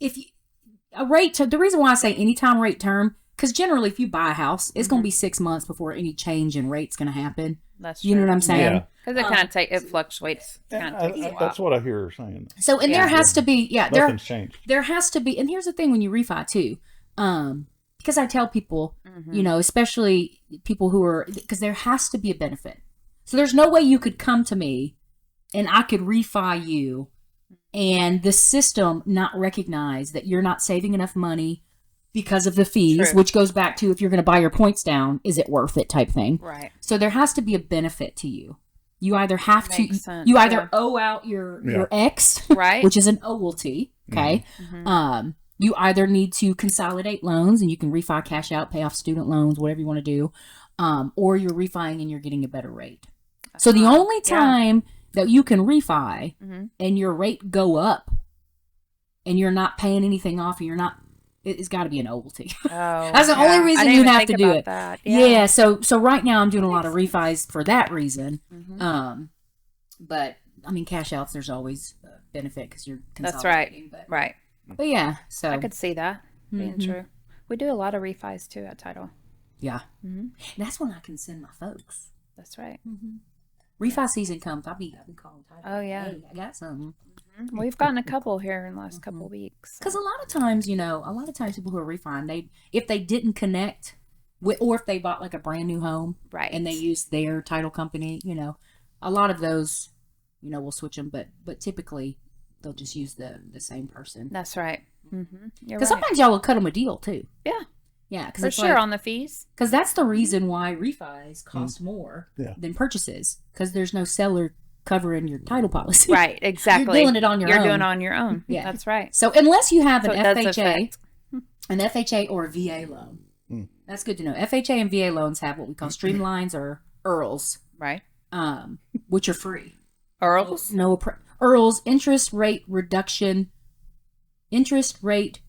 Speaker 2: the reason why I say anytime rate term, because generally if you buy a house, it's going to be 6 months before any change in rate's going to happen.
Speaker 3: That's true.
Speaker 2: You know what I'm saying?
Speaker 4: Yeah.
Speaker 3: Because it kind of it fluctuates.
Speaker 4: That's what I hear her saying.
Speaker 2: So, and there has to be,
Speaker 4: nothing's changed.
Speaker 2: There has to be, and here's the thing when you refi too, because I tell people, you know, especially people because there has to be a benefit. So there's no way you could come to me and I could refi you and the system not recognize that you're not saving enough money because of the fees, which goes back to if you're going to buy your points down, is it worth it type thing. Right. So there has to be a benefit to you. You either have you either owe out your ex, right, which is an OLT, okay? You either need to consolidate loans and you can refi, cash out, pay off student loans, whatever you want to do, or you're refining and you're getting a better rate. So the only time that you can refi and your rate go up and you're not paying anything off and it's got to be an OLT. That's the only reason you have to do it. Yeah. So right now I'm doing a lot of refis for that reason. But I mean, cash outs, there's always a benefit because you're consolidating. That's right. But yeah, so
Speaker 3: I could see that being true. We do a lot of refis too at Title.
Speaker 2: Yeah. That's when I can send my folks.
Speaker 3: That's right.
Speaker 2: Refi season comes, I'll be calling Title.
Speaker 3: Oh yeah,
Speaker 2: hey, I got something.
Speaker 3: We've gotten a couple here in the last couple of weeks.
Speaker 2: Because a lot of times people who are refining, if they didn't connect with, or if they bought like a brand new home, right, and they used their title company, you know, a lot of those, you know, we'll switch them, but typically they'll just use the same person.
Speaker 3: That's right.
Speaker 2: Because sometimes y'all will cut them a deal too. Yeah,
Speaker 3: for sure, on the fees.
Speaker 2: Because that's the reason why refis cost more than purchases. Because there's no seller covering your title policy.
Speaker 3: Right, exactly.
Speaker 2: You're doing it on your own.
Speaker 3: You're doing it on your own. Yeah, that's right.
Speaker 2: So unless you have an FHA or a VA loan, that's good to know. FHA and VA loans have what we call streamlines or IRLs,
Speaker 3: right?
Speaker 2: Which are free.
Speaker 3: IRLs?
Speaker 2: IRLs, interest rate reduction. Interest rate.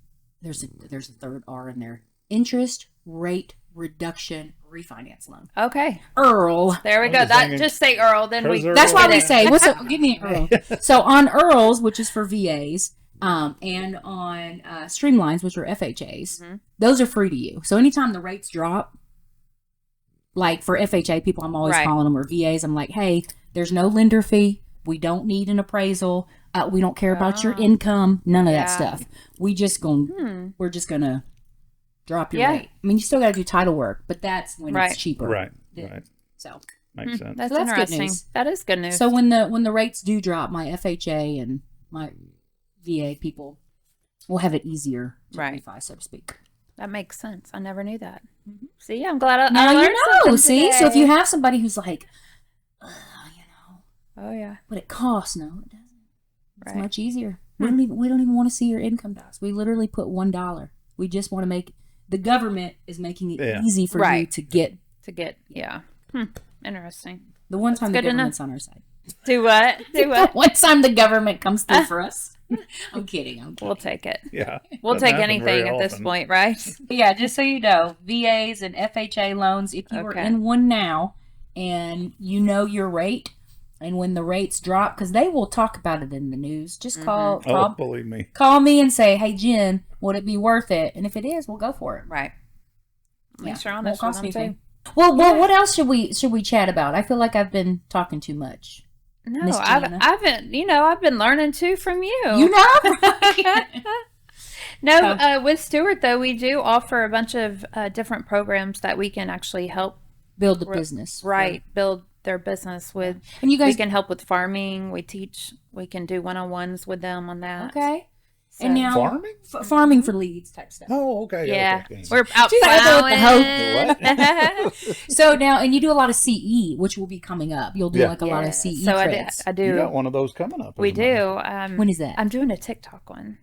Speaker 2: There's a third R in there. Interest rate reduction refinance loan.
Speaker 3: Okay.
Speaker 2: IRL.
Speaker 3: There we go. Just say IRL. Then
Speaker 2: that's why we say, give me an IRL. So on IRLs, which is for VAs, and on Streamlines, which are FHAs, those are free to you. So anytime the rates drop, like for FHA people, I'm always calling them, or VAs, I'm like, hey, there's no lender fee. We don't need an appraisal. We don't care about your income. None of that stuff. We're just gonna drop your rate. I mean, you still got to do title work, but that's when it's cheaper.
Speaker 4: Right.
Speaker 2: So
Speaker 4: makes sense.
Speaker 3: That's interesting. Good news. That is good news.
Speaker 2: So when the rates do drop, my FHA and my VA people will have it easier to refi, so to speak.
Speaker 3: That makes sense. I never knew that. See, I'm glad I
Speaker 2: now
Speaker 3: learned something
Speaker 2: See,
Speaker 3: today.
Speaker 2: so if you have somebody who's like,
Speaker 3: oh yeah,
Speaker 2: but it costs. No, it doesn't. It's much easier. We don't even want to see your income tax. We literally put $1. We just want to make the government is making it easy for you to get.
Speaker 3: Interesting.
Speaker 2: The one time the government's on our side.
Speaker 3: Do what?
Speaker 2: One time the government comes through for us. I'm kidding.
Speaker 3: We'll take it.
Speaker 4: Yeah.
Speaker 3: We'll
Speaker 4: Doesn't
Speaker 3: take
Speaker 4: happen
Speaker 3: anything
Speaker 4: very
Speaker 3: at this
Speaker 4: often.
Speaker 3: point, right?
Speaker 2: Yeah, just so you know, VAs and FHA loans, if you are
Speaker 3: Okay.
Speaker 2: in one now and you know your rate, and when the rates drop, because they will talk about it in the news, just
Speaker 4: Oh, believe me.
Speaker 2: call me and say, hey, Jen, would it be worth it? And if it is, we'll go for it.
Speaker 3: Right. At least you're
Speaker 2: Won't
Speaker 3: honest with
Speaker 2: cost
Speaker 3: them, too.
Speaker 2: anything. Well, what else should we chat about? I feel like I've been talking too much.
Speaker 3: No,
Speaker 2: Miss Jana.
Speaker 3: I've been learning too from you.
Speaker 2: You know?
Speaker 3: No, with Stewart though, we do offer a bunch of different programs that we can actually help
Speaker 2: Build the business.
Speaker 3: build their business with.
Speaker 2: And you guys
Speaker 3: We can help with farming. We can do one-on-ones with them on that.
Speaker 2: okay?
Speaker 3: So-
Speaker 2: And now
Speaker 4: Farming?
Speaker 2: farming for leads type stuff.
Speaker 4: Oh, okay.
Speaker 3: Yeah,
Speaker 4: Okay.
Speaker 3: we're out
Speaker 2: She's out there with
Speaker 3: plowing.
Speaker 2: So now, and you do a lot of CE, which will be coming up. You'll do
Speaker 4: Yeah.
Speaker 2: like a lot of CE
Speaker 3: So
Speaker 2: trades.
Speaker 3: I
Speaker 4: You got
Speaker 3: do.
Speaker 4: one of those coming up.
Speaker 3: We
Speaker 4: as a matter.
Speaker 3: do.
Speaker 2: When is that?
Speaker 3: I'm doing a TikTok one.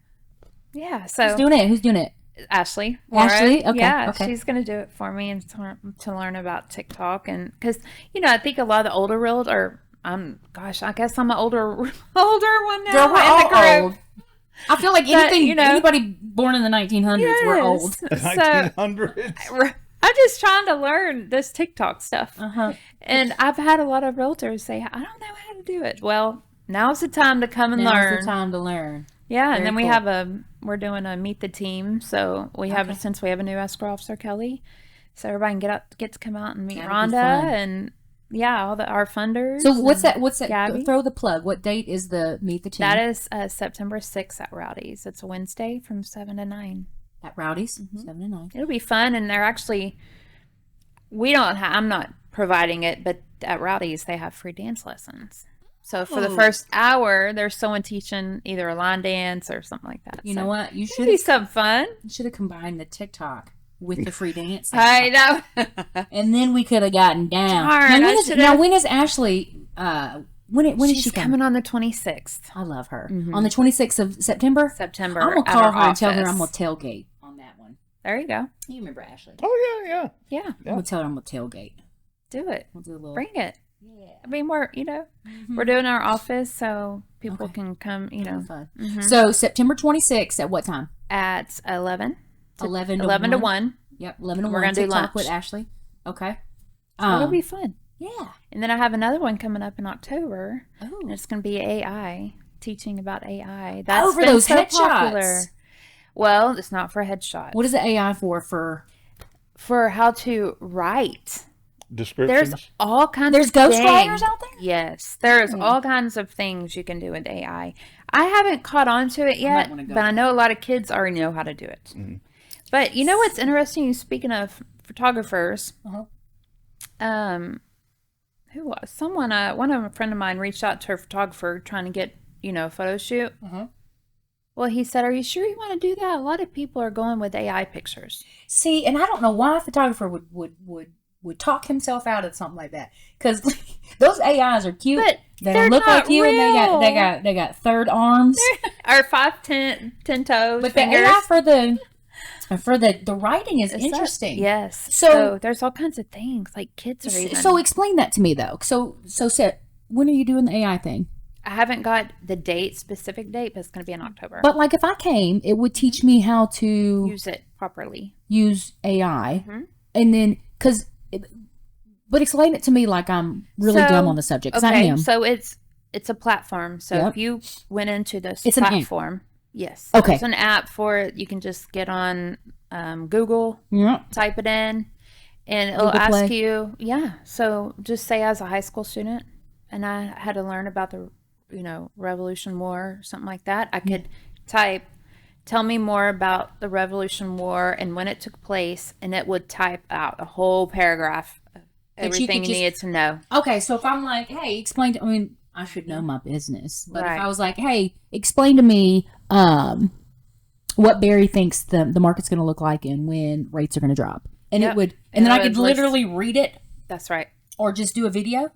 Speaker 3: Yeah.
Speaker 2: Who's
Speaker 3: So
Speaker 2: doing it? Who's doing it?
Speaker 3: Ashley.
Speaker 2: Ashley?
Speaker 3: Warren.
Speaker 2: Okay,
Speaker 3: Yeah,
Speaker 2: okay.
Speaker 3: she's gonna do it for me and to learn about TikTok, and because I think a lot of the older realtors are. I guess I'm an older one now
Speaker 2: Girl, we're
Speaker 3: in
Speaker 2: all
Speaker 3: the group.
Speaker 2: old. I feel like
Speaker 3: But,
Speaker 2: anything, anybody born in the 1900s, we're old.
Speaker 3: So
Speaker 4: 1900s.
Speaker 3: I'm just trying to learn this TikTok stuff,
Speaker 2: Uh-huh.
Speaker 3: and I've had a lot of realtors say, "I don't know how to do it." Well, now's the time to come and
Speaker 2: Now's
Speaker 3: learn.
Speaker 2: the time to learn.
Speaker 3: Yeah,
Speaker 2: Very
Speaker 3: and then we
Speaker 2: cool.
Speaker 3: have we're doing a meet the team. So we have
Speaker 2: Okay.
Speaker 3: since we have a new escrow officer, Kelly, so everybody can get to come out and meet
Speaker 2: That'll be
Speaker 3: Rhonda
Speaker 2: fun.
Speaker 3: and all our funders.
Speaker 2: So what's
Speaker 3: and
Speaker 2: that? What's that?
Speaker 3: Gabby.
Speaker 2: Throw the plug. What date is the meet the team?
Speaker 3: That is September 6th at Rowdy's. It's a Wednesday from 7 to 9.
Speaker 2: At Rowdy's,
Speaker 3: Mm-hmm.
Speaker 2: 7 to 9.
Speaker 3: It'll be fun, and they're actually I'm not providing it, but at Rowdy's they have free dance lessons. So for the
Speaker 2: Ooh.
Speaker 3: first hour, there's someone teaching either a line dance or something like that.
Speaker 2: You
Speaker 3: So
Speaker 2: know what? You
Speaker 3: Should be some fun.
Speaker 2: should have combined the TikTok with the free dance.
Speaker 3: I know.
Speaker 2: And then we could have gotten down.
Speaker 3: Darn,
Speaker 2: now,
Speaker 3: I should've-
Speaker 2: when is Ashley? When is
Speaker 3: She's
Speaker 2: she
Speaker 3: coming on the 26th
Speaker 2: I love her. On the 26th of September.
Speaker 3: September.
Speaker 2: I'm gonna
Speaker 3: at
Speaker 2: call
Speaker 3: our
Speaker 2: her and tell her
Speaker 3: office.
Speaker 2: I'm gonna tailgate on that one.
Speaker 3: There you go.
Speaker 2: You remember Ashley?
Speaker 4: Oh, yeah.
Speaker 3: Yeah,
Speaker 2: I'm gonna tell her I'm gonna tailgate.
Speaker 3: do it.
Speaker 2: We'll do a little.
Speaker 3: Bring it.
Speaker 2: Yeah.
Speaker 3: I mean, we're doing our office so people
Speaker 2: Okay.
Speaker 3: can come.
Speaker 2: Fun.
Speaker 3: Mhm.
Speaker 2: So September 26th at what time?
Speaker 3: At 11.
Speaker 2: 11 to
Speaker 3: 11 to
Speaker 2: 1.
Speaker 3: 1.
Speaker 2: Yep, 11 to
Speaker 3: We're
Speaker 2: 1.
Speaker 3: gonna do
Speaker 2: TikTok
Speaker 3: lunch.
Speaker 2: with Ashley. Okay.
Speaker 3: It'll be fun.
Speaker 2: Yeah.
Speaker 3: And then I have another one coming up in October. And
Speaker 2: Oh.
Speaker 3: it's going to be AI, teaching about AI.
Speaker 2: For
Speaker 3: been
Speaker 2: those
Speaker 3: so
Speaker 2: headshots.
Speaker 3: Well, it's not for headshots.
Speaker 2: What is the AI for?
Speaker 3: For how to write.
Speaker 4: Descriptions.
Speaker 3: There's all kinds
Speaker 2: There's
Speaker 3: of
Speaker 2: ghostwriters
Speaker 3: things.
Speaker 2: out there?
Speaker 3: Yes. There's all kinds of things you can do with AI. I haven't caught on to it yet,
Speaker 2: wanna go.
Speaker 3: but I know a lot of kids already know how to do it. But you know what's interesting? Speaking of photographers,
Speaker 2: Uh-huh.
Speaker 3: who was someone? A friend of mine reached out to her photographer trying to get a photo shoot.
Speaker 2: Uh-huh.
Speaker 3: Well, he said, "Are you sure you want to do that? A lot of people are going with AI pictures."
Speaker 2: See, and I don't know why a photographer would talk himself out of something like that, because those AIs are cute.
Speaker 3: But
Speaker 2: they
Speaker 3: they're
Speaker 2: look
Speaker 3: not
Speaker 2: like you, and
Speaker 3: real.
Speaker 2: they got third arms.
Speaker 3: Or 5, 10 toes,
Speaker 2: But
Speaker 3: fingers.
Speaker 2: the AI for the writing is interesting.
Speaker 3: Yes.
Speaker 2: So-
Speaker 3: So there's all kinds of things like kids are even.
Speaker 2: So explain that to me though. So when are you doing the AI thing?
Speaker 3: I haven't got the specific date, but it's going to be in October.
Speaker 2: But like if I came, it would teach me how to
Speaker 3: Use it properly.
Speaker 2: use AI,
Speaker 3: Mhm.
Speaker 2: and then but explain it to me like I'm really
Speaker 3: So,
Speaker 2: dumb on the subject. 'Cause I
Speaker 3: Okay,
Speaker 2: am.
Speaker 3: so it's a platform. So
Speaker 2: Yep.
Speaker 3: if you went into this
Speaker 2: It's an app.
Speaker 3: platform, yes,
Speaker 2: Okay.
Speaker 3: it's an app for it. You can just get on Google,
Speaker 2: Yeah.
Speaker 3: type it in, and it'll
Speaker 2: Google
Speaker 3: ask
Speaker 2: Play.
Speaker 3: you. Yeah. So just say as a high school student, and I had to learn about the Revolution War, something like that. I could type, tell me more about the Revolution War and when it took place, and it would type out a whole paragraph of
Speaker 2: That you could
Speaker 3: everything you
Speaker 2: just-
Speaker 3: needed to know.
Speaker 2: Okay, so if I'm like, hey, explain to I should know my business. But
Speaker 3: Right.
Speaker 2: if I was like, hey, explain to me what Barry thinks the market's going to look like and when rates are going to drop. And
Speaker 3: Yep.
Speaker 2: it would,
Speaker 3: And
Speaker 2: and then
Speaker 3: it
Speaker 2: I could
Speaker 3: would list-
Speaker 2: literally read it
Speaker 3: That's right.
Speaker 2: or just do a video.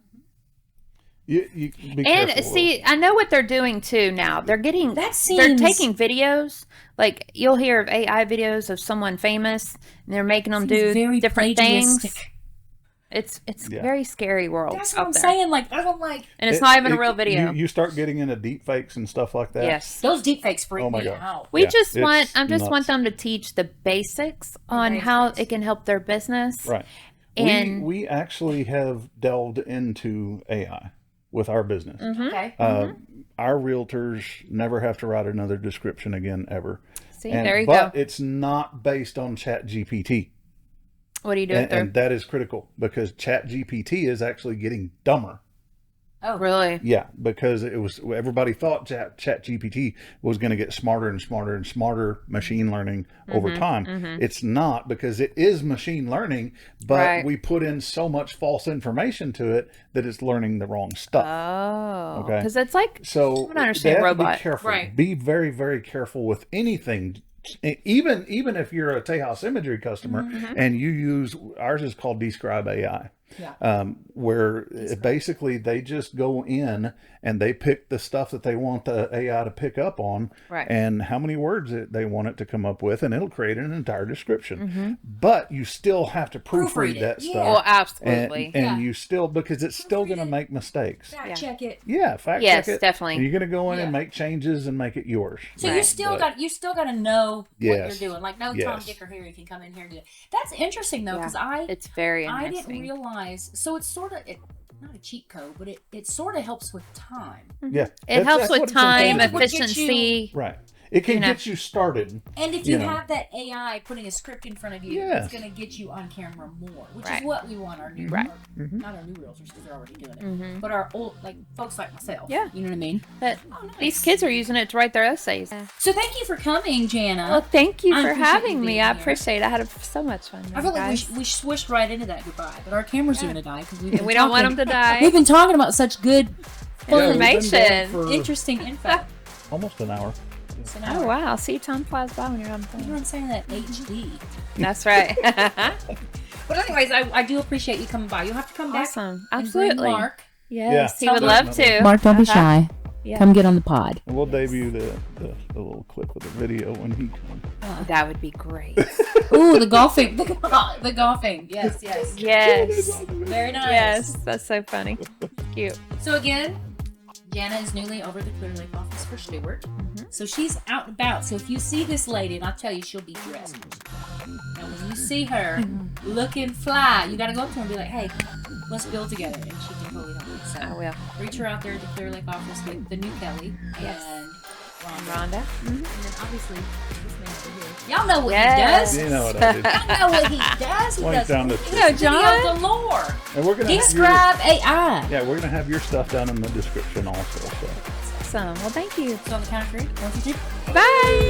Speaker 4: You be
Speaker 3: And
Speaker 4: careful,
Speaker 3: see, I know what they're doing too now. They're getting
Speaker 2: That
Speaker 3: they're
Speaker 2: seems-
Speaker 3: taking videos. Like you'll hear of AI videos of someone famous, and they're making them
Speaker 2: Seems
Speaker 3: do
Speaker 2: very
Speaker 3: different things.
Speaker 2: plagiaristic.
Speaker 3: It's very scary world.
Speaker 2: That's what
Speaker 3: out
Speaker 2: I'm
Speaker 3: there.
Speaker 2: saying. Like, I don't like
Speaker 3: And it's not even a real video.
Speaker 4: You start getting into deep fakes and stuff like that.
Speaker 3: Yes.
Speaker 2: those deep fakes freak
Speaker 4: Oh my
Speaker 2: me
Speaker 4: God.
Speaker 2: out.
Speaker 3: I
Speaker 4: Yeah,
Speaker 3: just want
Speaker 4: nuts.
Speaker 3: them to teach the basics on how it can help their business.
Speaker 4: Right.
Speaker 3: And
Speaker 4: we actually have delved into AI with our business.
Speaker 2: Okay.
Speaker 4: Our realtors never have to write another description again ever.
Speaker 3: See,
Speaker 4: And-
Speaker 3: there you
Speaker 4: but
Speaker 3: go.
Speaker 4: it's not based on ChatGPT.
Speaker 3: What do you do it through?
Speaker 4: And that is critical because ChatGPT is actually getting dumber.
Speaker 3: Oh, really?
Speaker 4: Yeah, because everybody thought ChatGPT was going to get smarter and smarter and smarter machine learning over time. It's not, because it is machine learning, but we put in so much false information to it that it's learning the wrong stuff.
Speaker 3: Oh,
Speaker 4: Okay.
Speaker 3: because it's like
Speaker 4: So
Speaker 3: I don't understand
Speaker 4: they have to
Speaker 3: robot.
Speaker 4: be careful.
Speaker 2: Right.
Speaker 4: Be very, very careful with anything. Even if you're a Tejas Imagery customer and you use, ours is called Describe AI.
Speaker 2: Yeah.
Speaker 4: Where basically they just go in and they pick the stuff that they want the AI to pick up on, and how many words they want it to come up with, and it'll create an entire description. But you still have to proofread that stuff.
Speaker 3: Oh, absolutely.
Speaker 4: And you still, because it's still going to make mistakes.
Speaker 2: Fact check it.
Speaker 4: Yeah, fact
Speaker 3: Yes,
Speaker 4: check it.
Speaker 3: definitely.
Speaker 4: And you're going to go in and make changes and make it yours.
Speaker 2: So you still got to know
Speaker 4: Yes.
Speaker 2: what you're doing. Like, no Tom,
Speaker 4: Yes.
Speaker 2: Dick, or Harry can come in here and do it. That's interesting though, because
Speaker 3: It's very
Speaker 2: I
Speaker 3: interesting.
Speaker 2: didn't realize. So it's sort of not a cheat code, but it sort of helps with time.
Speaker 4: Yeah.
Speaker 3: It helps
Speaker 4: that's
Speaker 3: with
Speaker 4: what it's
Speaker 3: time,
Speaker 4: intended to do.
Speaker 3: efficiency.
Speaker 4: Right. It can get you started.
Speaker 2: And if you have that AI putting a script in front of you,
Speaker 4: Yes.
Speaker 2: it's going to get you on camera more, which
Speaker 3: Right.
Speaker 2: is what we want our new,
Speaker 3: Right.
Speaker 2: not our new realtors because they're already doing it, but our old, like folks like myself.
Speaker 3: Yeah.
Speaker 2: You know what I mean?
Speaker 3: But
Speaker 2: nice.
Speaker 3: these kids are using it to write their essays.
Speaker 2: So thank you for coming, Jana.
Speaker 3: Well, thank you
Speaker 2: I
Speaker 3: for
Speaker 2: appreciate you
Speaker 3: having me.
Speaker 2: being
Speaker 3: I
Speaker 2: here.
Speaker 3: appreciate it. I had so much fun.
Speaker 2: I feel like
Speaker 3: guys.
Speaker 2: we swished right into that goodbye, but our cameras are going to die because
Speaker 3: we don't want them to die.
Speaker 2: We've been talking about such good,
Speaker 4: Yeah, we've been
Speaker 3: information.
Speaker 4: going for
Speaker 2: interesting info.
Speaker 4: almost an hour.
Speaker 2: So
Speaker 3: Oh, wow. See, time flies by when you're on the
Speaker 2: You know
Speaker 3: phone.
Speaker 2: what I'm saying? That HD.
Speaker 3: That's right.
Speaker 2: But anyways, I do appreciate you coming by. You'll have to come back.
Speaker 3: Awesome.
Speaker 2: and bring
Speaker 3: Absolutely.
Speaker 2: Mark.
Speaker 3: Yes,
Speaker 4: Yeah.
Speaker 3: he would love to.
Speaker 2: Mark, don't be shy.
Speaker 3: Yeah.
Speaker 2: Come get on the pod.
Speaker 4: And we'll debut the little clip of the video when he comes.
Speaker 3: That would be great.
Speaker 2: Ooh, the golfing. The golfing. Yes, yes.
Speaker 3: Yes.
Speaker 2: Very nice.
Speaker 3: Yes. That's so funny. Cute.
Speaker 2: So again, Jana is newly over the Clear Lake office for Stewart. So she's out and about. So if you see this lady, and I'll tell you, she'll be dressed. And when you see her looking fly, you got to go up to her and be like, hey, let's build together. And she can totally help you. So
Speaker 3: I will.
Speaker 2: reach her out there at the Clear Lake office with the new Kelly and Rhonda.
Speaker 3: Rhonda.
Speaker 2: And then obviously this man over here. Y'all know what
Speaker 3: Yes.
Speaker 2: he does.
Speaker 4: You know what I did.
Speaker 2: Y'all know what he does. He
Speaker 4: Point
Speaker 2: does
Speaker 4: down the
Speaker 2: video
Speaker 3: John.
Speaker 2: galore.
Speaker 4: And we're gonna
Speaker 2: Describe AI.
Speaker 4: have your, we're gonna have your stuff down in the description also. So.
Speaker 3: Awesome. Well, thank you.
Speaker 2: So on the count of three, 1, 2, 3.
Speaker 3: Bye.